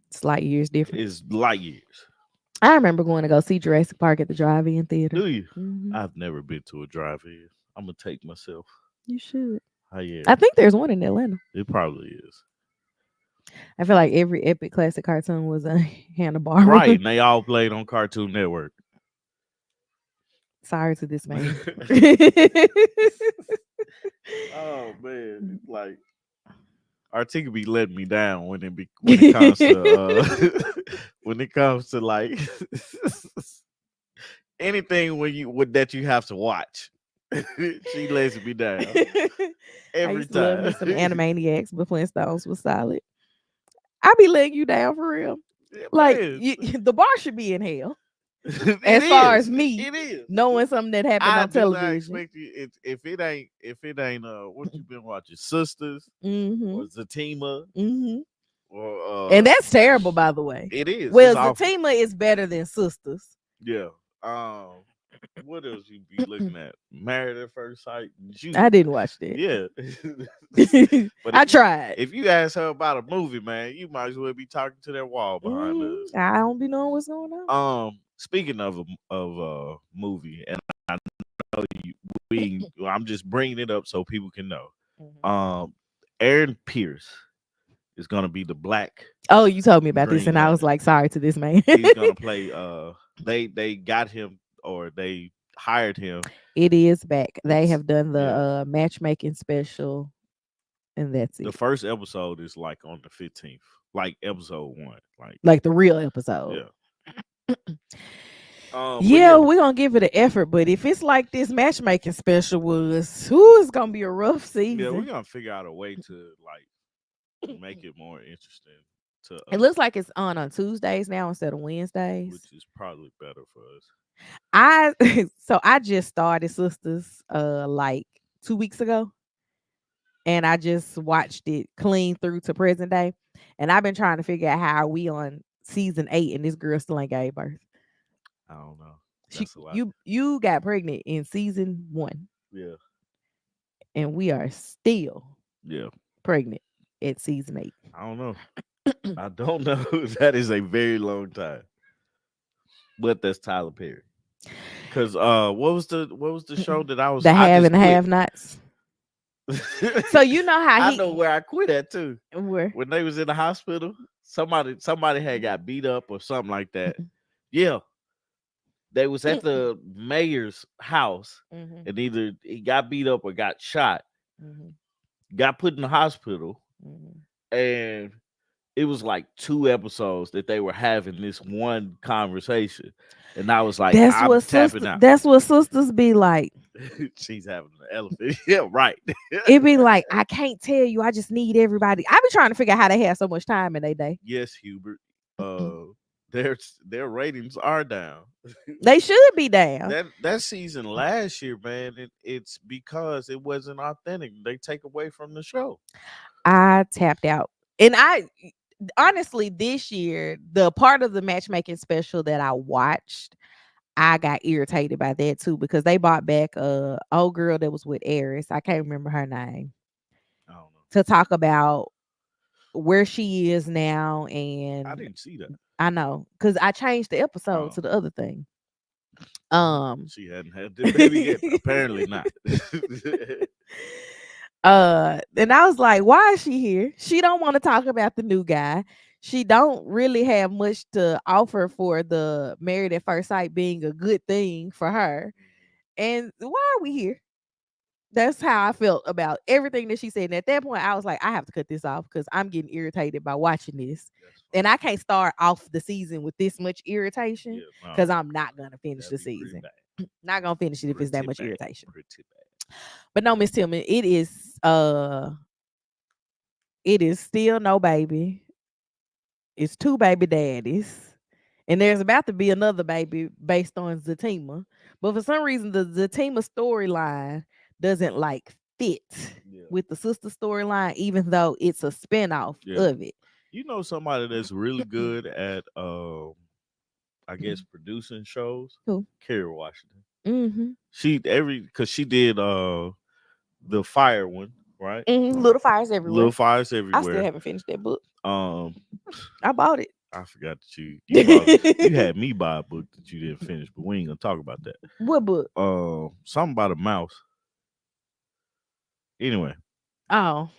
it's light years different. Is light years. I remember going to go see Jurassic Park at the drive-in theater. Do you? Hmm. I've never been to a drive-in. I'm gonna take myself. You should. Oh yeah, I think there's one in Atlanta. it probably is. I feel like every epic classic cartoon was a Hanna Barbera. Right, and they all played on Cartoon Network. Sorry to this man. Oh man, it's like Artika be letting me down when it comes to when it comes to like anything that you have to watch. She lets me down I every used to love me time. some Animaniacs, but Flintstones was solid. I be letting you down for real. Yeah, Like man, the bar should be in hell. it As far is. as me It is. knowing something that happened I on do not television. expect you if it ain't what you been watching, Sisters Mm-hmm. or Zatima Mm-hmm. or And that's terrible, by the way. it is. Well, It's awful. Zatima is better than Sisters. Yeah. What else you be looking at? Married at First Sight. I didn't watch that. Yeah. But I tried. if you ask her about a movie, man, you might as well be talking to that wall behind us. I don't be knowing what's going on. Speaking of a movie, and I know I'm just bringing it up so people can know. Mhm. Aaron Pierce is gonna be the Black. Oh, you told me about this, Green and I was Lantern. like, sorry to this man. He's gonna play. They got him or they hired him. It is back. They It's- have done the yeah. matchmaking special, and that's The it. first episode is like on the 15th, like episode 1, Like the real episode. yeah. But Yeah, we're gonna give it an effort, but if it's like this matchmaking special was, it's gonna be a rough season. yeah, we're gonna figure out a way to like make it more interesting to It looks like it's on Tuesdays now instead of Wednesdays. which is probably better for us. I just started Sisters like 2 weeks ago, and I just watched it clean through to present day, and I've been trying to figure out how are we on season 8 and this girl still ain't gave birth. I don't know. That's a lot. You got pregnant in season 1, Yeah, and we are still yeah. pregnant at season 8. I don't know. I don't know. That is a very long time. But that's Tyler Perry. Cause what was the show that I was The I have just and quit. have nots. So you know how I he know where I quit at too. where When they was in the hospital, somebody had got beat up or something like that. Yeah. They was at the mayor's house Mhm, and either he got beat up or got shot, mhm, got put in the hospital, mhm. and it was like 2 episodes that they were having this one conversation. And I was like, I'm tapping out. That's what sisters be like. She's having an elephant. Yeah, right. It be like, I can't tell you. I just need everybody. I be trying to figure out how they have so much time in their day. Yes, Hubert. Their ratings are down. They should be down. That season last year, man, it's because it wasn't authentic. They take away from the show. I tapped out. And I honestly, this year, the part of the matchmaking special that I watched, I got irritated by that too, because they brought back a old girl that was with Eris. I can't remember her name. I don't know. To talk about where she is now, and I didn't see that. I know, because I changed the episode to the other thing. She hadn't had the baby yet. Apparently not. And I was like, why is she here? She don't want to talk about the new guy. She don't really have much to offer for the Married at First Sight being a good thing for her. And why are we here? That's how I felt about everything that she said. And at that point, I was like, I have to cut this off because I'm getting irritated by watching this. And I can't start off the season with this much irritation because I'm not going to finish the season. Not going to finish it if it's that much irritation. But no, Miss Tillman, it is still no baby. It's 2 baby daddies. And there's about to be another baby based on Zatima. But for some reason, the Zatima storyline doesn't like fit with the sister storyline, even though it's a spinoff of it. You know somebody that's really good at I guess producing shows? Who? Kerry Washington. Mm-hmm. Because she did the Fire one, right? Little Fires Everywhere. Little Fires Everywhere. I still haven't finished that book. I I bought it. I forgot that you had me buy a book that you didn't finish, but we ain't gonna talk about that. What book? Something about a mouse. Anyway, Oh,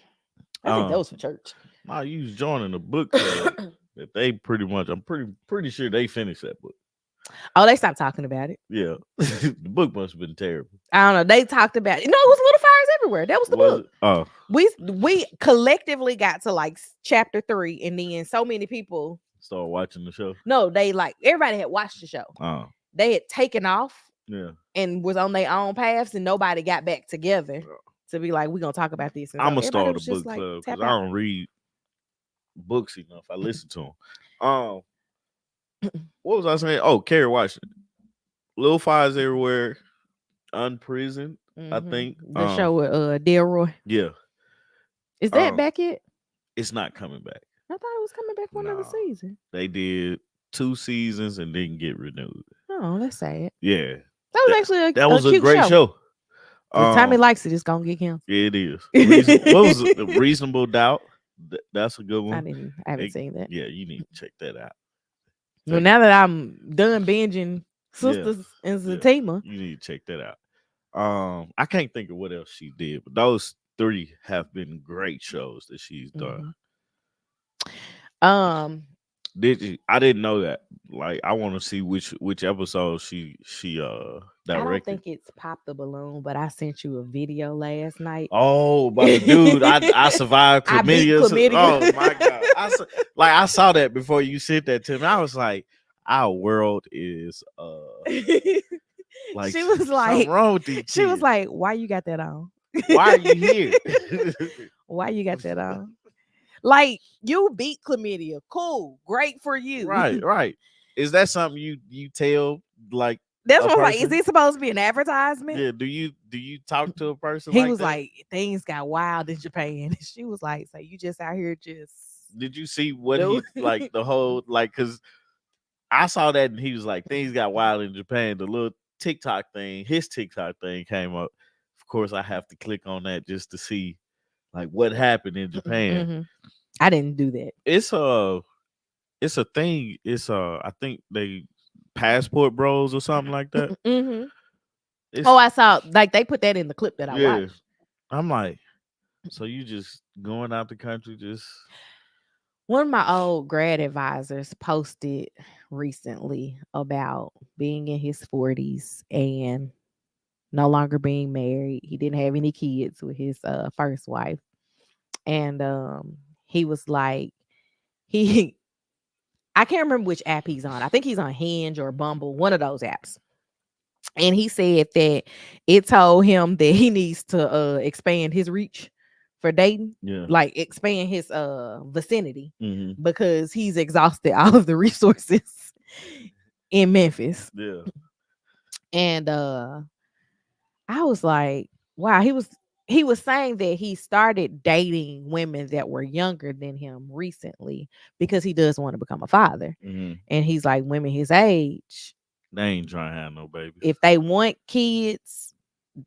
I think that um, was for church. nah, you was joining a book club that they pretty much. I'm pretty sure they finished that book. Oh, they stopped talking about it. Yeah, the book must have been terrible. I don't know. They talked about it. No, it was Little Fires Everywhere. That was the Was book. it? Oh, We collectively got to like chapter 3, and then so many people. start watching the show. No, they like everybody had watched the show. Oh, They had taken off yeah. and was on their own paths, and nobody got back together to be like, we're gonna talk about this. And I'm so gonna everybody start a was just book like, club because tap I out. don't read books enough. I listen to them. What was I saying? Oh, Kerry Washington, Little Fires Everywhere, Unprisoned. I think. The show with Delroy. Yeah. Is that back yet? It's not coming back. I thought it was coming back for another Nah. season. They did 2 seasons and didn't get renewed. Oh, that's sad. Yeah. That was actually that was a cute great show. If Tommy likes it, it's gonna get him. Yeah, it is. What was it? The Reasonable Doubt? That's a good one. I haven't seen that. Yeah, you need to check that out. Well, now that I'm done binging Sisters and Zatima, you need to check that out. I can't think of what else she did, but those 3 have been great shows that she's done. Did you? I didn't know that. Like, I want to see which episode she directed. I don't think it's Pop the Balloon, but I sent you a video last night. Oh, by the dude, I survived chlamydia. I beat chlamydia. Oh my god! I saw that before you sent that to me. I was like, our world is like, she was like, something wrong with these she kids. was like, why you got that on? Why are you here? Why you got that on? Like, you beat chlamydia. Cool. Great for you. Right. Is that something you tell, like, that's what I'm like? Is this supposed to be an advertisement? Yeah. Do you talk to a person? He like was that? like, things got wild in Japan. She was like, so you just out here just. Did you see what he like the whole like? Because I saw that and he was like, things got wild in Japan. The little TikTok thing, his TikTok thing came up. Of course, I have to click on that just to see like what happened in Japan. Mm-hmm. I didn't do that. It's a thing. It's I think they passport bros or something like that. I saw like they put that in the clip that I watched. I'm like, so you just going out the country just. One of my old grad advisors posted recently about being in his 40s and no longer being married. He didn't have any kids with his first wife. And he was like, I can't remember which app he's on. I think he's on Hinge or Bumble, one of those apps. And he said that it told him that he needs to expand his reach for dating, like expand his vicinity, because he's exhausted all of the resources in Memphis. Yeah. And I was like, wow, he was saying that he started dating women that were younger than him recently because he does want to become a father. And he's like, women his age, they ain't trying to have no babies. If they want kids,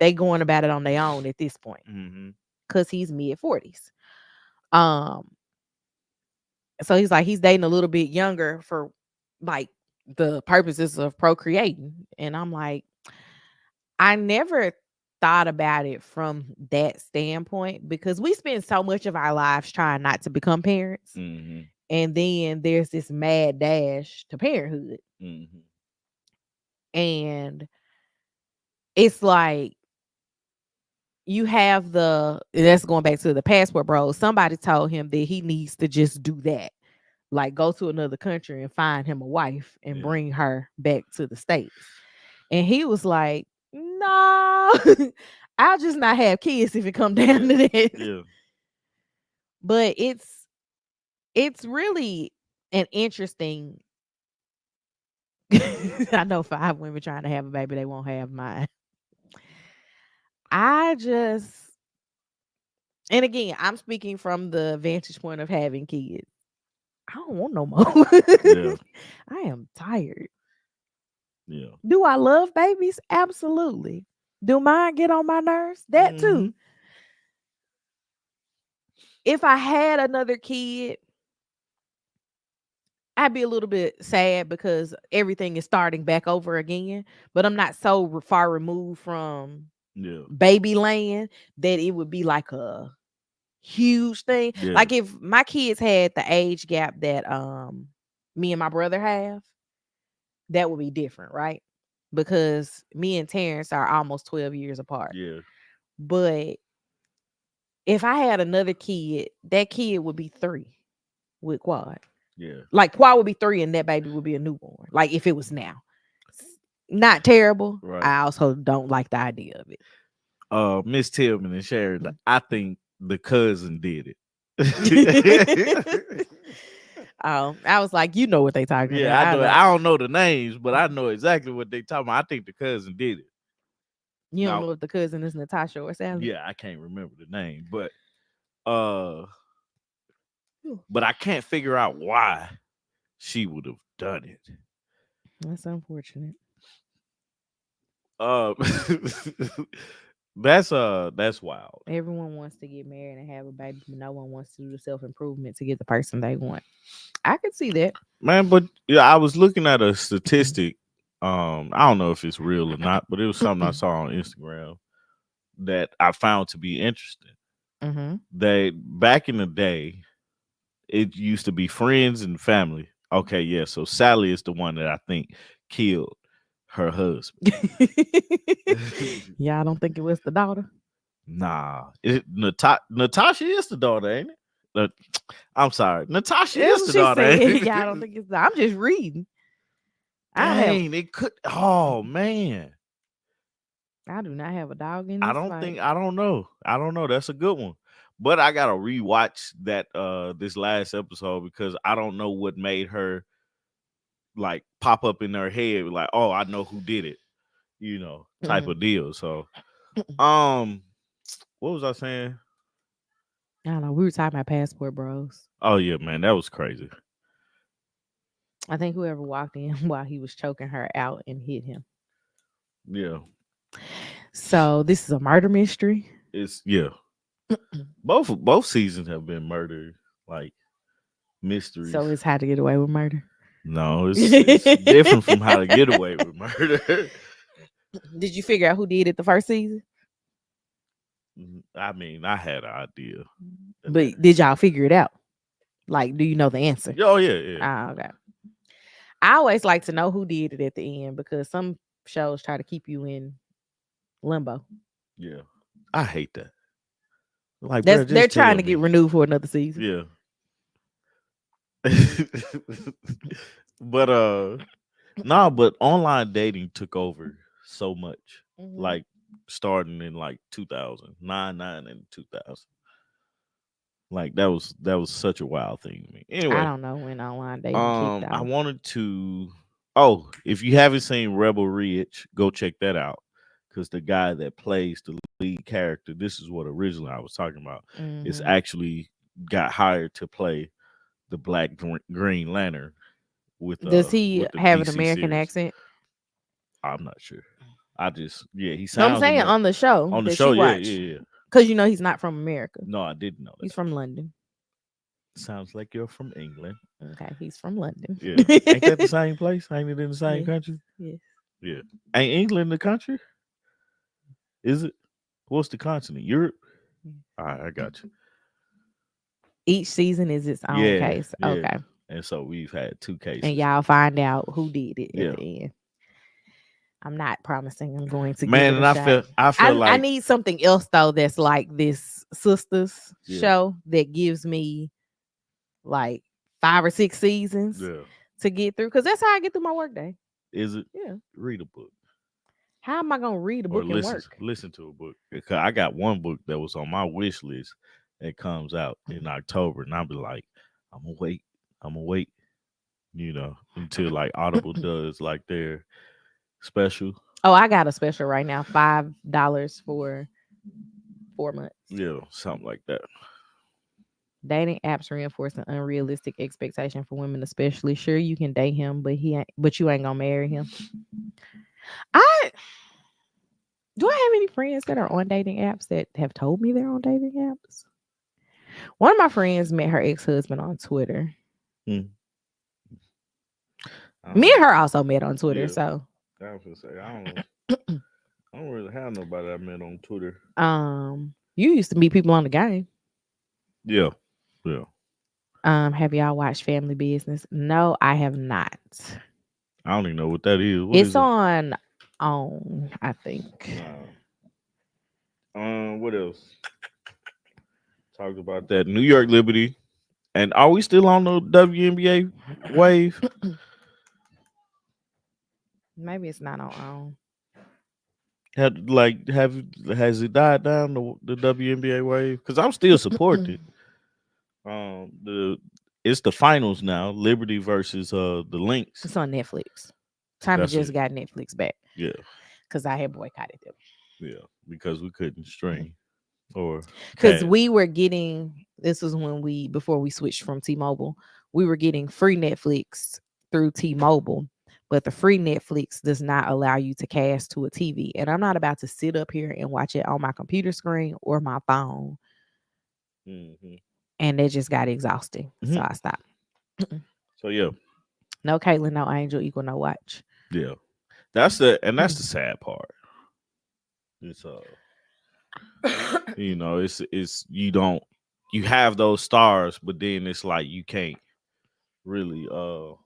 they going about it on their own at this point. Because he's mid-40s. So he's like, he's dating a little bit younger for like the purposes of procreating. And I'm like, I never thought about it from that standpoint because we spend so much of our lives trying not to become parents. And then there's this mad dash to parenthood. And it's like, you have that's going back to the passport bro. Somebody told him that he needs to just do that. Like go to another country and find him a wife and bring her back to the States. And he was like, no, I'll just not have kids if it come down to that. But it's really an interesting. I know 5 women trying to have a baby, they won't have mine. And again, I'm speaking from the vantage point of having kids. I don't want no more. I am tired. Do I love babies? Absolutely. Do mine get on my nerves? That too. If I had another kid, I'd be a little bit sad because everything is starting back over again. But I'm not so far removed from Yeah, baby land that it would be like a huge thing. yeah, Like if my kids had the age gap that me and my brother have, that would be different, right? Because me and Terrence are almost 12 years apart. yeah, But if I had another kid, that kid would be 3 with Quad. yeah. Like Quad would be 3 and that baby would be a newborn. Like if it was now. Not terrible. Right. I also don't like the idea of Miss Tillman and Sharon, it. I think the cousin did I it. was like, you know what they talking Yeah, I about. I know. don't. I don't know the names, but I know exactly what they talking about. I think the cousin did it. You don't Now, know if the cousin is Natasha or Sally. yeah, I can't remember the name, Whew, but I can't figure out why she would have done it. that's unfortunate. Uh, that's wild, Everyone wants to get married and have a baby, but no one wants to do the self improvement to get the person they want. I could see that. man. But yeah, I was looking at a statistic. I don't know if it's real or not, but it was something I saw on Instagram that I found to be interesting. Mm-hmm. They back in the day, it used to be friends and family. Okay, yeah. So Sally is the one that I think killed her husband. Yeah, I don't think it was the daughter. Nah, Natasha is the daughter, ain't it? I'm sorry, Natasha That's is what the she daughter. Ain't said. it? Yeah, I don't think it's. I'm just reading. I don't have. Dang, it could. Oh man, I do not have a dog in I this don't fight. think. I don't know. I don't know. That's a good one. But I gotta rewatch that this last episode because I don't know what made her like pop up in her head like, oh, I know who did it, type Mm-mm. of deal. So, um, what was I saying? I don't know. We were talking about passport bros. Oh yeah, man, that was crazy. I think whoever walked in while he was choking her out and hit him. Yeah, So this is a murder mystery. it's yeah. Both seasons have been murder like mysteries. So it's how to get away with murder. No, it's different from how to get away with murder. Did you figure out who did it the first season? I mean, I had an idea. But did y'all figure it out? Like, do you know the answer? Oh yeah, yeah, Ah, okay. I always like to know who did it at the end because some shows try to keep you in limbo. yeah. I hate that. Like, bro, They're just trying tell to get me. renewed for another season. Yeah. But nah, but online dating took over so much. Mhm. Like starting in like 2009, 9 and 2000. Like that was such a wild thing to me. I Anyway, don't know when online dating kicked I off. wanted to oh, if you haven't seen Rebel Ridge, go check that out. Cause the guy that plays the lead character, this is what originally I was talking about, is Hmm. actually got hired to play the Green Lantern Does he with the have an DC American series. accent? I'm not sure. I just he No, I'm sounds saying American on the show on the that show. you Yeah, watch. yeah, yeah. Because you know he's not from America. No, I didn't know He's that. from London. Sounds like you're from England. Okay, he's from London. Yeah, ain't that the same place? Ain't it in the same Yes, country? yes. Yeah, ain't England the country? Is it? What's the continent? Europe. Yes. All right, I got you. Each season is its own Yeah, case. yeah. Okay. And so we've had two And cases. y'all find out who did it at Yeah, the end. I'm not promising I'm going to give man. it a And I shot. feel I feel I like need something else though that's like this sisters yeah, show that gives me like 5 or 6 seasons yeah. to get through because that's how I get through my workday. Is it? Yeah. Read a book. How am I gonna read a Or book and listen work? listen to a book. Because I got one book that was on my wish list that comes out in October, and I'll be like, I'm gonna wait. I'm gonna wait. Until like Audible does like their special. Oh, I got a special right now, $5 for 4 months. Yeah, something like that. Dating apps reinforce an unrealistic expectation for women, especially. Sure, you can date him, but you ain't gonna marry him. I do I have any friends that are on dating apps that have told me they're on dating apps? One of my friends met her ex-husband on Twitter. Hmm. I Me don't. and her also met on Twitter. Yeah, So, I was gonna say I don't. I don't really have nobody I met on Twitter. you used to meet people on the game. Yeah, yeah. Have y'all watched Family Business? No, I have not. I don't even know what that is. What It's is it? on, I think. Nah. What else? Talked about that New York Liberty, and are we still on the WNBA wave? Maybe it's not on. Have has it died down the WNBA wave? Because I'm still supporting it. The It's the finals now. Liberty versus the Lynx. It's on Netflix. Tommy That's just it. got Netflix back Yeah, because I had boycotted them. yeah. Because we couldn't stream or Because cash. we were getting, this was when before we switched from T-Mobile, we were getting free Netflix through T-Mobile, but the free Netflix does not allow you to cast to a TV. And I'm not about to sit up here and watch it on my computer screen or my phone. Hmm. And it just got exhausting. So Hmm. I stopped. So yeah, No Caitlin, no Angel, equal no watch. yeah. That's the sad part. It's it's you don't you have those stars, but then it's like you can't really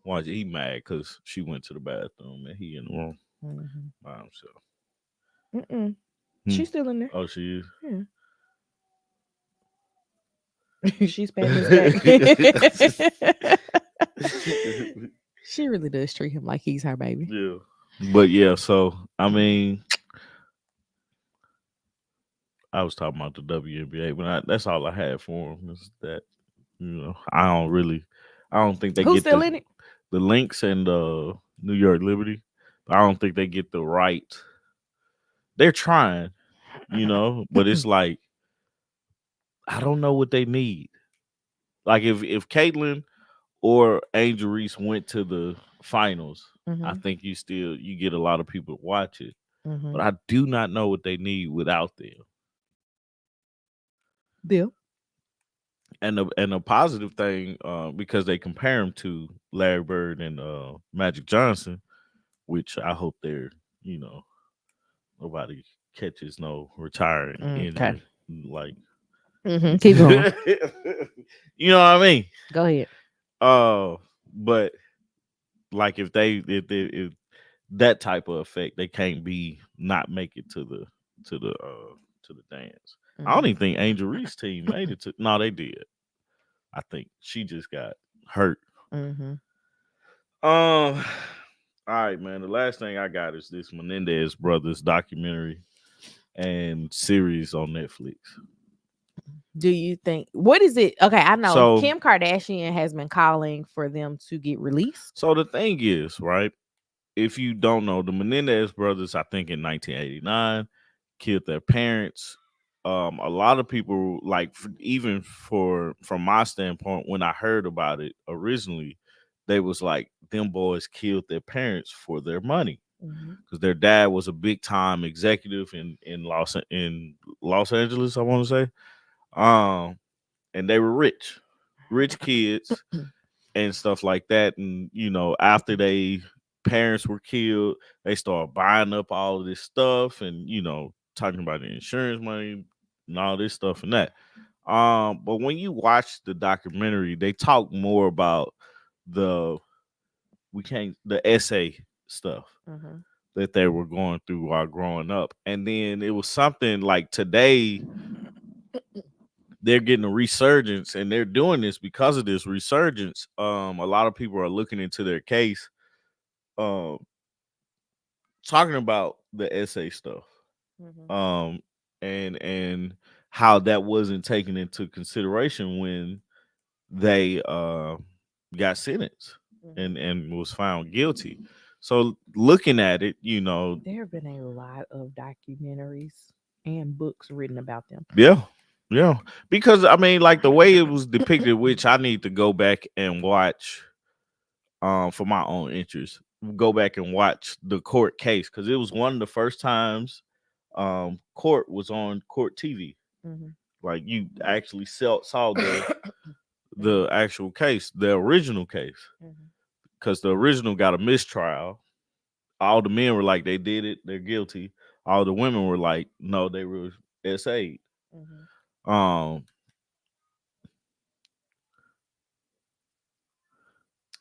watch it. He mad because she went to the bathroom and he in the room Mhm. by himself. Mm-mm. Hmm. She's still in there. Oh, she Yeah. She's patting his back. is. She really does treat him like he's her baby. Yeah. But yeah, so I mean, I was talking about the WNBA, but that's all I had for him is that I don't think they Who's get still in it? the Lynx and New York Liberty. I don't think they get the right. They're trying, but it's like I don't know what they need. Like if Caitlyn or Angel Reese went to the finals, I Mm-hmm. think you get a lot of people to watch it. Mm-hmm. But I do not know what they need without them. Deal. And a positive thing, because they compare him to Larry Bird and Magic Johnson, which I hope you know, nobody catches no retiring Okay. injury. Like, Mm-hmm. Keep going. you know what I mean? Go ahead. Uh, but like if that type of effect, they can't be not make it to the to the dance. I don't Mm-hmm. even think Angel Reese team made it to. No, they did. I think she just got hurt. Mm-hmm. All right, man. The last thing I got is this Menendez brothers documentary and series on Netflix. Do you think what is it? Okay, I know So, Kim Kardashian has been calling for them to get released. so the thing is, right? If you don't know, the Menendez brothers, I think in 1989, killed their parents. A lot of people like, even from my standpoint, when I heard about it originally, they was like them boys killed their parents for their money Mm-hmm. because their dad was a big time executive in Los Angeles, I want to say. And they were rich kids and stuff like that. And after they parents were killed, they started buying up all of this stuff and talking about the insurance money and all this stuff and that. But when you watch the documentary, they talk more about the the essay stuff Mm-hmm. that they were going through while growing up. And then it was something like today they're getting a resurgence and they're doing this because of this resurgence. A lot of people are looking into their case, um, talking about the essay stuff, Mm-hmm. um, and how that wasn't taken into consideration when they got sentenced Mm-hmm. and was found guilty. So looking at it, There have been a lot of documentaries and books written about them. yeah, yeah, because I mean, like the way it was depicted, which I need to go back and watch, for my own interest, go back and watch the court case because it was one of the first times court was on court TV. Mm-hmm. Like you actually saw the Mm-hmm. actual case, the original case. Mm-hmm. because the original got a mistrial. All the men were like they did it, they're guilty. All the women were like, no, they were SA'd. Mhm. Um,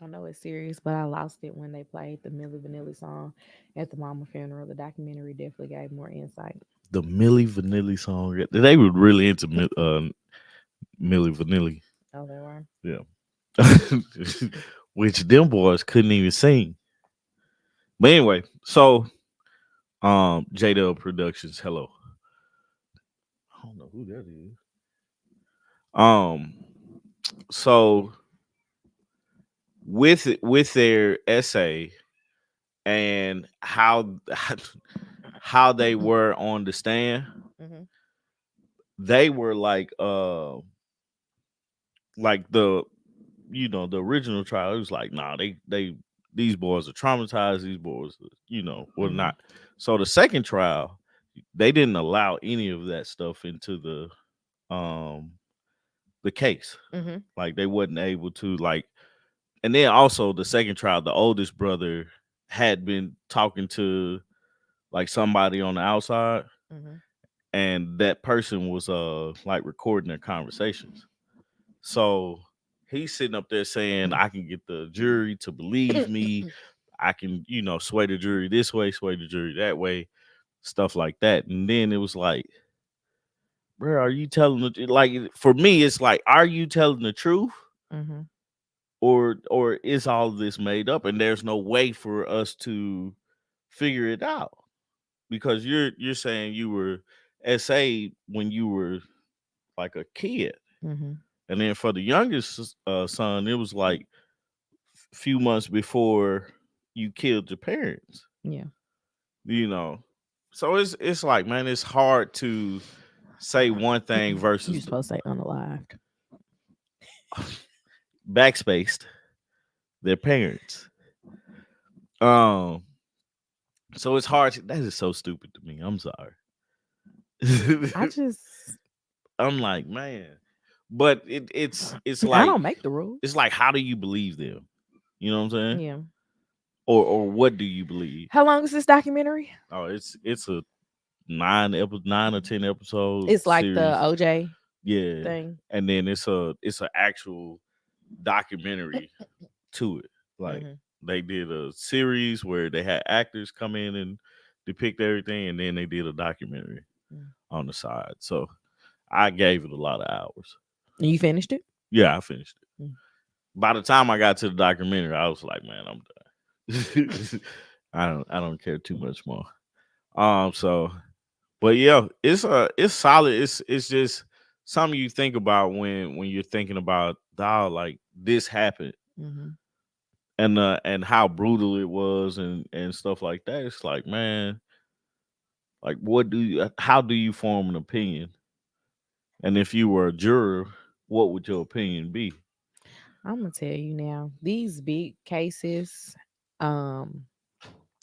I know it's serious, but I lost it when they played the Milli Vanilli song at the mama funeral. The documentary definitely gave more insight. the Millie Vanilli song, they were really into Millie Vanilli. Oh, they were. Yeah. Which them boys couldn't even sing. But anyway, so J Dub Productions, hello. I don't know who that is. Um, so with their essay and how they were on the stand, Mhm. they were like the the original trial. It was like, nah, they these boys are traumatized. These boys, were Mhm. not. So the second trial, they didn't allow any of that stuff into the case. Mhm. Like they wasn't able to like. And then also the second trial, the oldest brother had been talking to like somebody on the outside, Mhm. and that person was like recording their conversations. So he's sitting up there saying, I can get the jury to believe me. I can, sway the jury this way, sway the jury that way, stuff like that. And then it was like, bro, are you telling the like for me, it's like, are you telling the truth? Mhm. Or is all of this made up and there's no way for us to figure it out? Because you're saying you were SA when you were like a kid. Mhm. And then for the youngest son, it was like few months before you killed your parents. Yeah. You know, so it's like, man, it's hard to say one thing You versus supposed to say unalived. backspaced their parents. Um, so it's hard. That is so stupid to me. I'm sorry. I just I'm like, man, but it's I like don't make the rules. how do you believe them? You know what I'm saying? Yeah. Or what do you believe? How long is this documentary? Oh, it's a 9 or 10 episode It's like the series. OJ Yeah, thing. and then it's a actual documentary to it. Like Mhm. they did a series where they had actors come in and depict everything, and then they did a documentary Mm. on the side. So I gave it a lot of hours. And you finished it? Yeah, I finished it. Mm. By the time I got to the documentary, I was like, man, I'm done. I don't care too much more. So but yeah, it's solid. It's just something you think about when you're thinking about, dog, like this happened Mhm. and how brutal it was and stuff like that. It's like, man, like how do you form an opinion? And if you were a juror, what would your opinion be? I'm gonna tell you now. These big cases, um,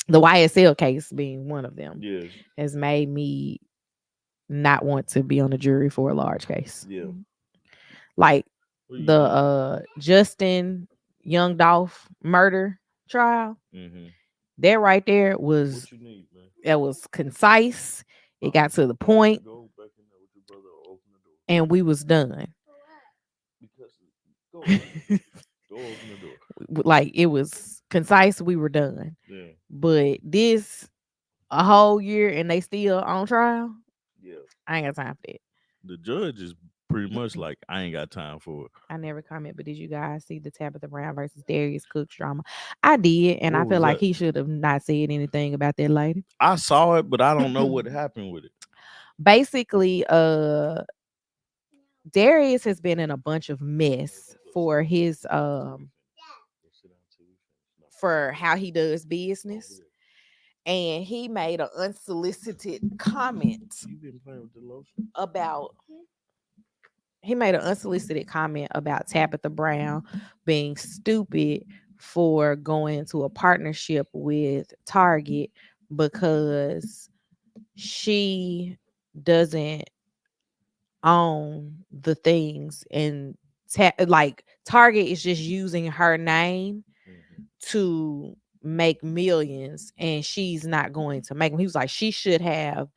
the YSL case being one of them, Yeah, has made me not want to be on the jury for a large case. yeah. Like What do you the mean? Justin Young Dolph murder trial. Mm-hmm. That right there was What you need, man? that was concise. It got to the point, Go back in there with your brother. Or open the door. and we was done. Because go open the door. Go open the door. Like it was concise. We were done. Yeah, But this a whole year and they still on trial. yeah. I ain't got time for that. The judge is pretty much like, I ain't got time for it. I never comment, but did you guys see the Tabitha Brown versus Darius Cook's drama? I did, and I What feel was like that? he should have not said anything about that lady. I saw it, but I don't know what happened with it. Basically, Darius has been in a bunch of mess for his for how he does business, and he made an unsolicited comment You been playing with the lotion? about Tabitha Brown being stupid for going into a partnership with Target because she doesn't own the things and like Target is just using her name to make millions and she's not going to make them. He was like, she should have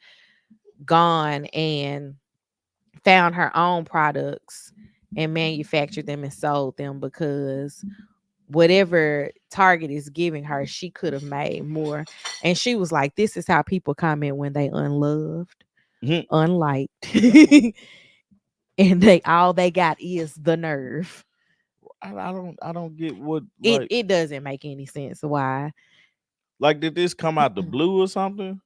gone and found her own products and manufactured them and sold them, because whatever Target is giving her, she could have made more. And she was like, this is how people comment when they unloved, Mhm. unliked, and they got is the nerve. I don't get what It doesn't make any sense why. did this come out the blue or something?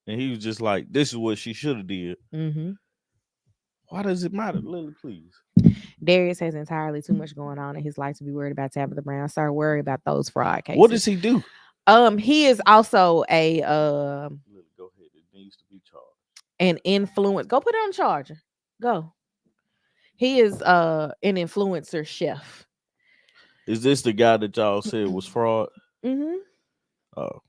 And he was just like, this is what she should have did. Mm-hmm. Why does it matter? Lily, please. Darius has entirely too much going on in his life to be worried about Tabitha Brown. Sir, worry about those fraud What cases. does he do? He is also a Lily, go ahead. It needs to be charged. an influence. Go put it on charger. Go. He is an influencer chef. Is this the guy that y'all said was fraud? Mm-hmm. Oh.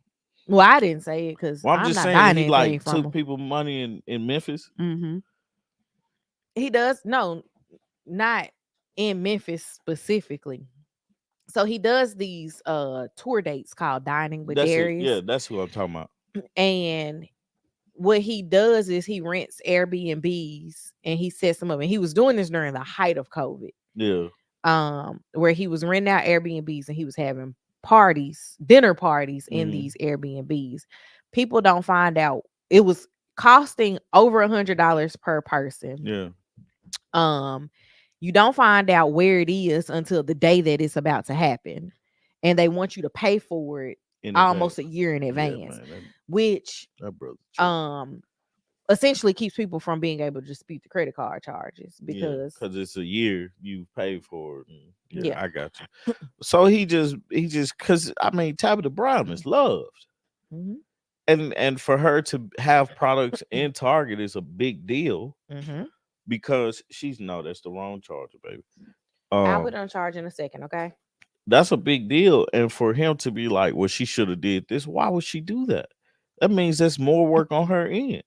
Well, I didn't say it because Well, I'm I'm just not saying buying he anything like from took him. people money in Memphis. Mm-hmm. He does no, not in Memphis specifically. So he does these tour dates called Dining with That's it. Yeah, Darius. that's who I'm talking about. And what he does is he rents Airbnbs and he sets them up. And he was doing this during the height of COVID. Yeah. Where he was renting out Airbnbs and he was having parties, dinner parties in Mhm. these Airbnbs. People don't find out it was costing over $100 per person. Yeah. Um, you don't find out where it is until the day that it's about to happen, and they want you to pay for it In almost advance. a year in Yeah, advance, man. which That brother. Tripping. essentially keeps people from being able to dispute the credit card charges Yeah, because because it's a year you pay for it. Yeah, yeah. I got you. So he just because I mean Tabitha Brown is loved, Mm-hmm. and for her to have products in Target is a big deal Mm-hmm. because she's no, that's the wrong charger, baby. I'll put Um, it on charge in a second, okay? that's a big deal, and for him to be like, well, she should have did this. Why would she do that? That means there's more work on her end.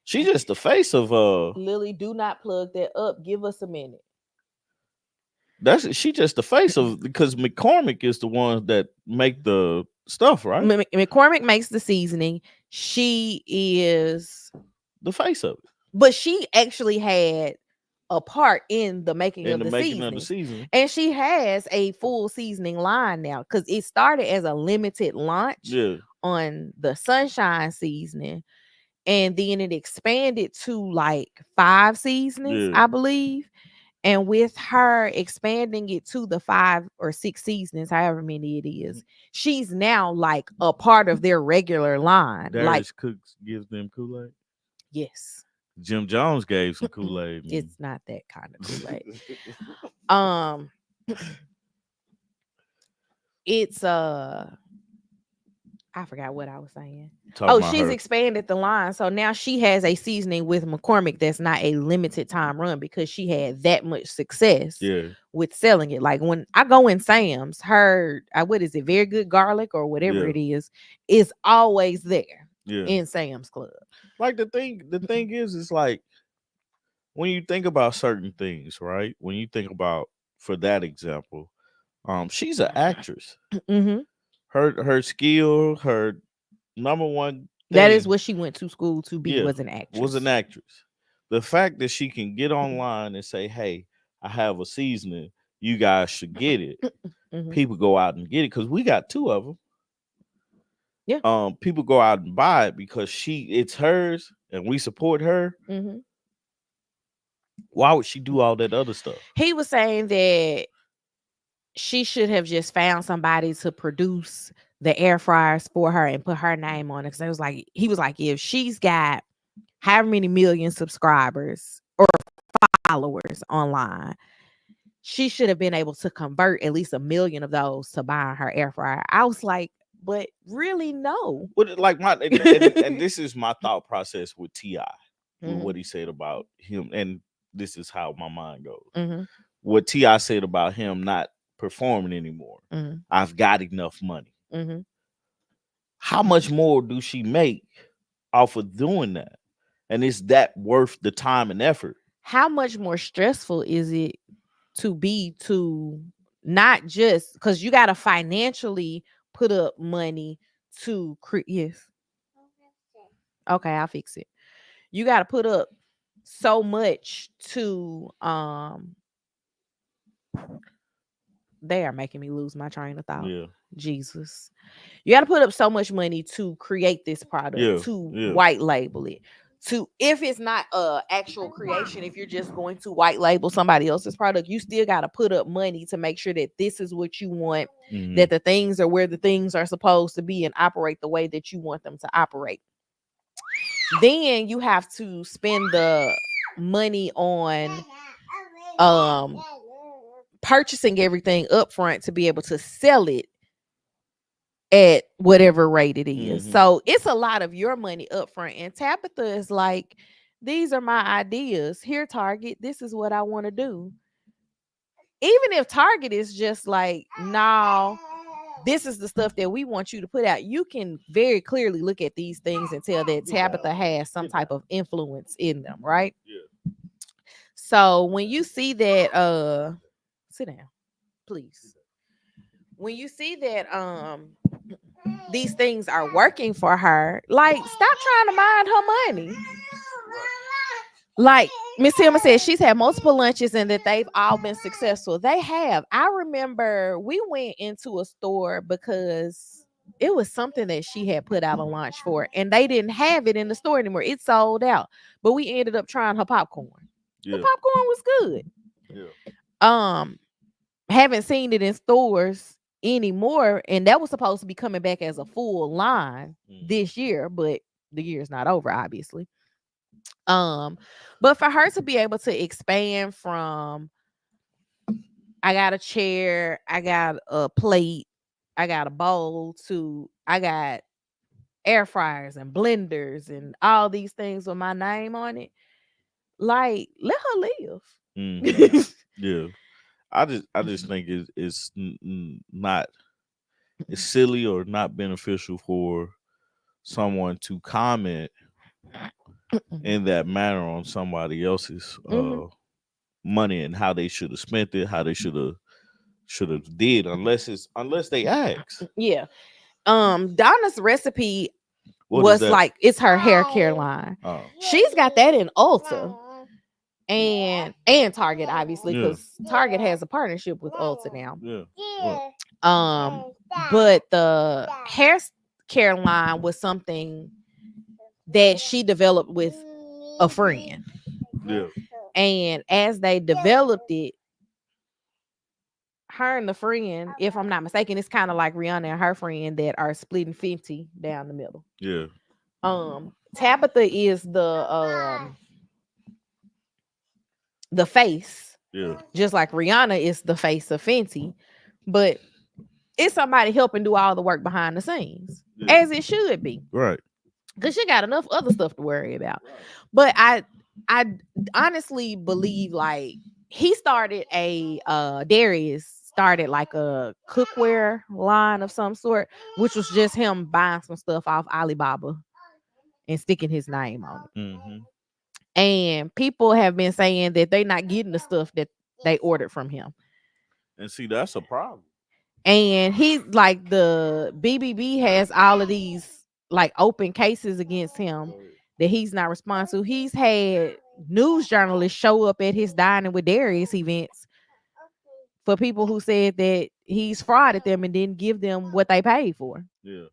She just the face of Lily, do not plug that up. Give us a minute. That's she just the face of because McCormick is the ones that make the stuff, right? McCormick makes the seasoning. She is, The face of it but she actually had a part in the making in of the the making of the seasonings. season. And she has a full seasoning line now because it started as a limited launch Yeah, on the Sunshine seasoning. And then it expanded to like 5 seasonings, yeah. I believe. And with her expanding it to the 5 or 6 seasonings, however many it is, she's now like a part of their regular line. Like, Darius Cooks gives them Kool Aid. yes, Jim Jones gave some Kool Aid. it's not that kind of Kool-Aid. Um, it's I forgot what I was saying. Talking Oh, about she's her. expanded the line. So now she has a seasoning with McCormick that's not a limited time run because she had that much success Yeah, with selling it. Like when I go in Sam's, her what is it, very good garlic or whatever yeah, it is always there yeah. in Sam's Club. Like the thing is, it's like when you think about certain things, right? When you think about, for that example, she's an actress. Mm-hmm. Her skill, her number one That is thing, what she went to school to be, yeah, was an was actress. an actress. The fact that she can get online and say, "Hey, I have a seasoning. You guys should get it." Mm-hmm. People go out and get it because we got two of them. Yeah. People go out and buy it because it's hers and we support her. Mm-hmm. Why would she do all that other stuff? He was saying that she should have just found somebody to produce the air fryers for her and put her name on it. Because he was like, if she's got however many million subscribers or followers online, she should have been able to convert at least 1 million of those to buying her air fryer. I was like, but really, no. What like my and this is my thought process with Ti, with Mm-hmm. what he said about him, and this is how my mind goes. Mm-hmm. What Ti said about him not performing anymore. Mm-hmm. I've got enough money. Mm-hmm. How much more do she make off of doing that? And is that worth the time and effort? How much more stressful is it to be to not just because you got to financially put up money to create. Yes. Okay, I'll fix it. You got to put up so much to they are making me lose my train of thought. Yeah. Jesus. You got to put up so much money to create this product, Yeah. to Yeah. white label it. To if it's not a actual creation, if you're just going to white label somebody else's product, you still got to put up money to make sure that this is what you want, that the things are where the things are supposed to be and operate the way that you want them to operate. Then you have to spend the money on um purchasing everything up front to be able to sell it at whatever rate it is. So it's a lot of your money up front. And Tabitha is like, these are my ideas. Here, Target, this is what I want to do. Even if Target is just like, no, this is the stuff that we want you to put out, you can very clearly look at these things and tell that Tabitha has some type of influence in them, right? Yeah. So when you see that, sit down, please. When you see that these things are working for her, like, stop trying to mind her money. Like Miss Tillman said, she's had multiple lunches and that they've all been successful. They have. I remember we went into a store because it was something that she had put out a launch for, and they didn't have it in the store anymore. It sold out. But we ended up trying her popcorn. Yeah. The popcorn was good. Yeah. Haven't seen it in stores anymore, and that was supposed to be coming back as a full line this year, but the year's not over, obviously. But for her to be able to expand from I got a chair, I got a plate, I got a bowl, to I got air fryers and blenders and all these things with my name on it, like, let her live. Yeah. I just think it's not, it's silly or not beneficial for someone to comment in that manner on somebody else's money and how they should have spent it, how they should have did, unless they ask. Yeah. Donna's recipe What is was that? like, it's her hair care line. Oh. She's got that in Ulta and Target, obviously, Yeah. because Target has a partnership with Ulta now. Yeah. What? But the hair care line was something that she developed with a friend. Yeah. And as they developed it, her and the friend, if I'm not mistaken, it's kind of like Rihanna and her friend that are splitting 50 down the middle. Yeah. Tabitha is the face. Yeah. Just like Rihanna is the face of Fenty, but it's somebody helping do all the work behind the scenes, as it should be. Right. Because she got enough other stuff to worry about. But I honestly believe, like, he started Darius started like a cookware line of some sort, which was just him buying some stuff off Alibaba and sticking his name on it. And people have been saying that they're not getting the stuff that they ordered from him. And see, that's a problem. And he's like, the BBB has all of these like open cases against him that he's not responding to. He's had news journalists show up at his dining with Darius events for people who said that he's frauded them and didn't give them what they paid for. Yeah.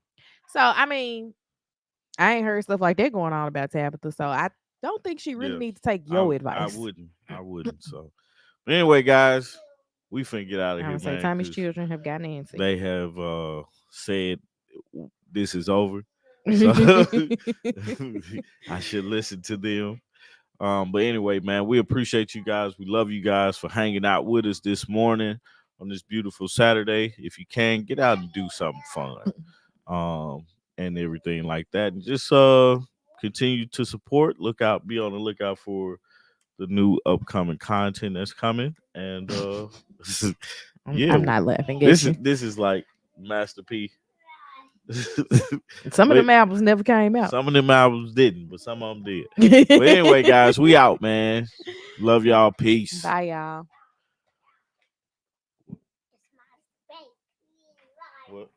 So I mean, I ain't heard stuff like that going on about Tabitha. So I don't think she really needs to take your advice. I wouldn't. So, but anyway, guys, we finna get out of I here, would say man. Tommy's children have gotten antsy. They have said this is over, so I should listen to them. But anyway, man, we appreciate you guys. We love you guys for hanging out with us this morning on this beautiful Saturday. If you can, get out and do something fun, and everything like that, and just continue to support. Be on the lookout for the new upcoming content that's coming. And yeah, I'm not laughing at you. This is like Master P. Some of them albums never came out. Some of them albums didn't, but some of them did. But anyway, guys, we out, man. Love y'all. Peace. Bye, y'all. What?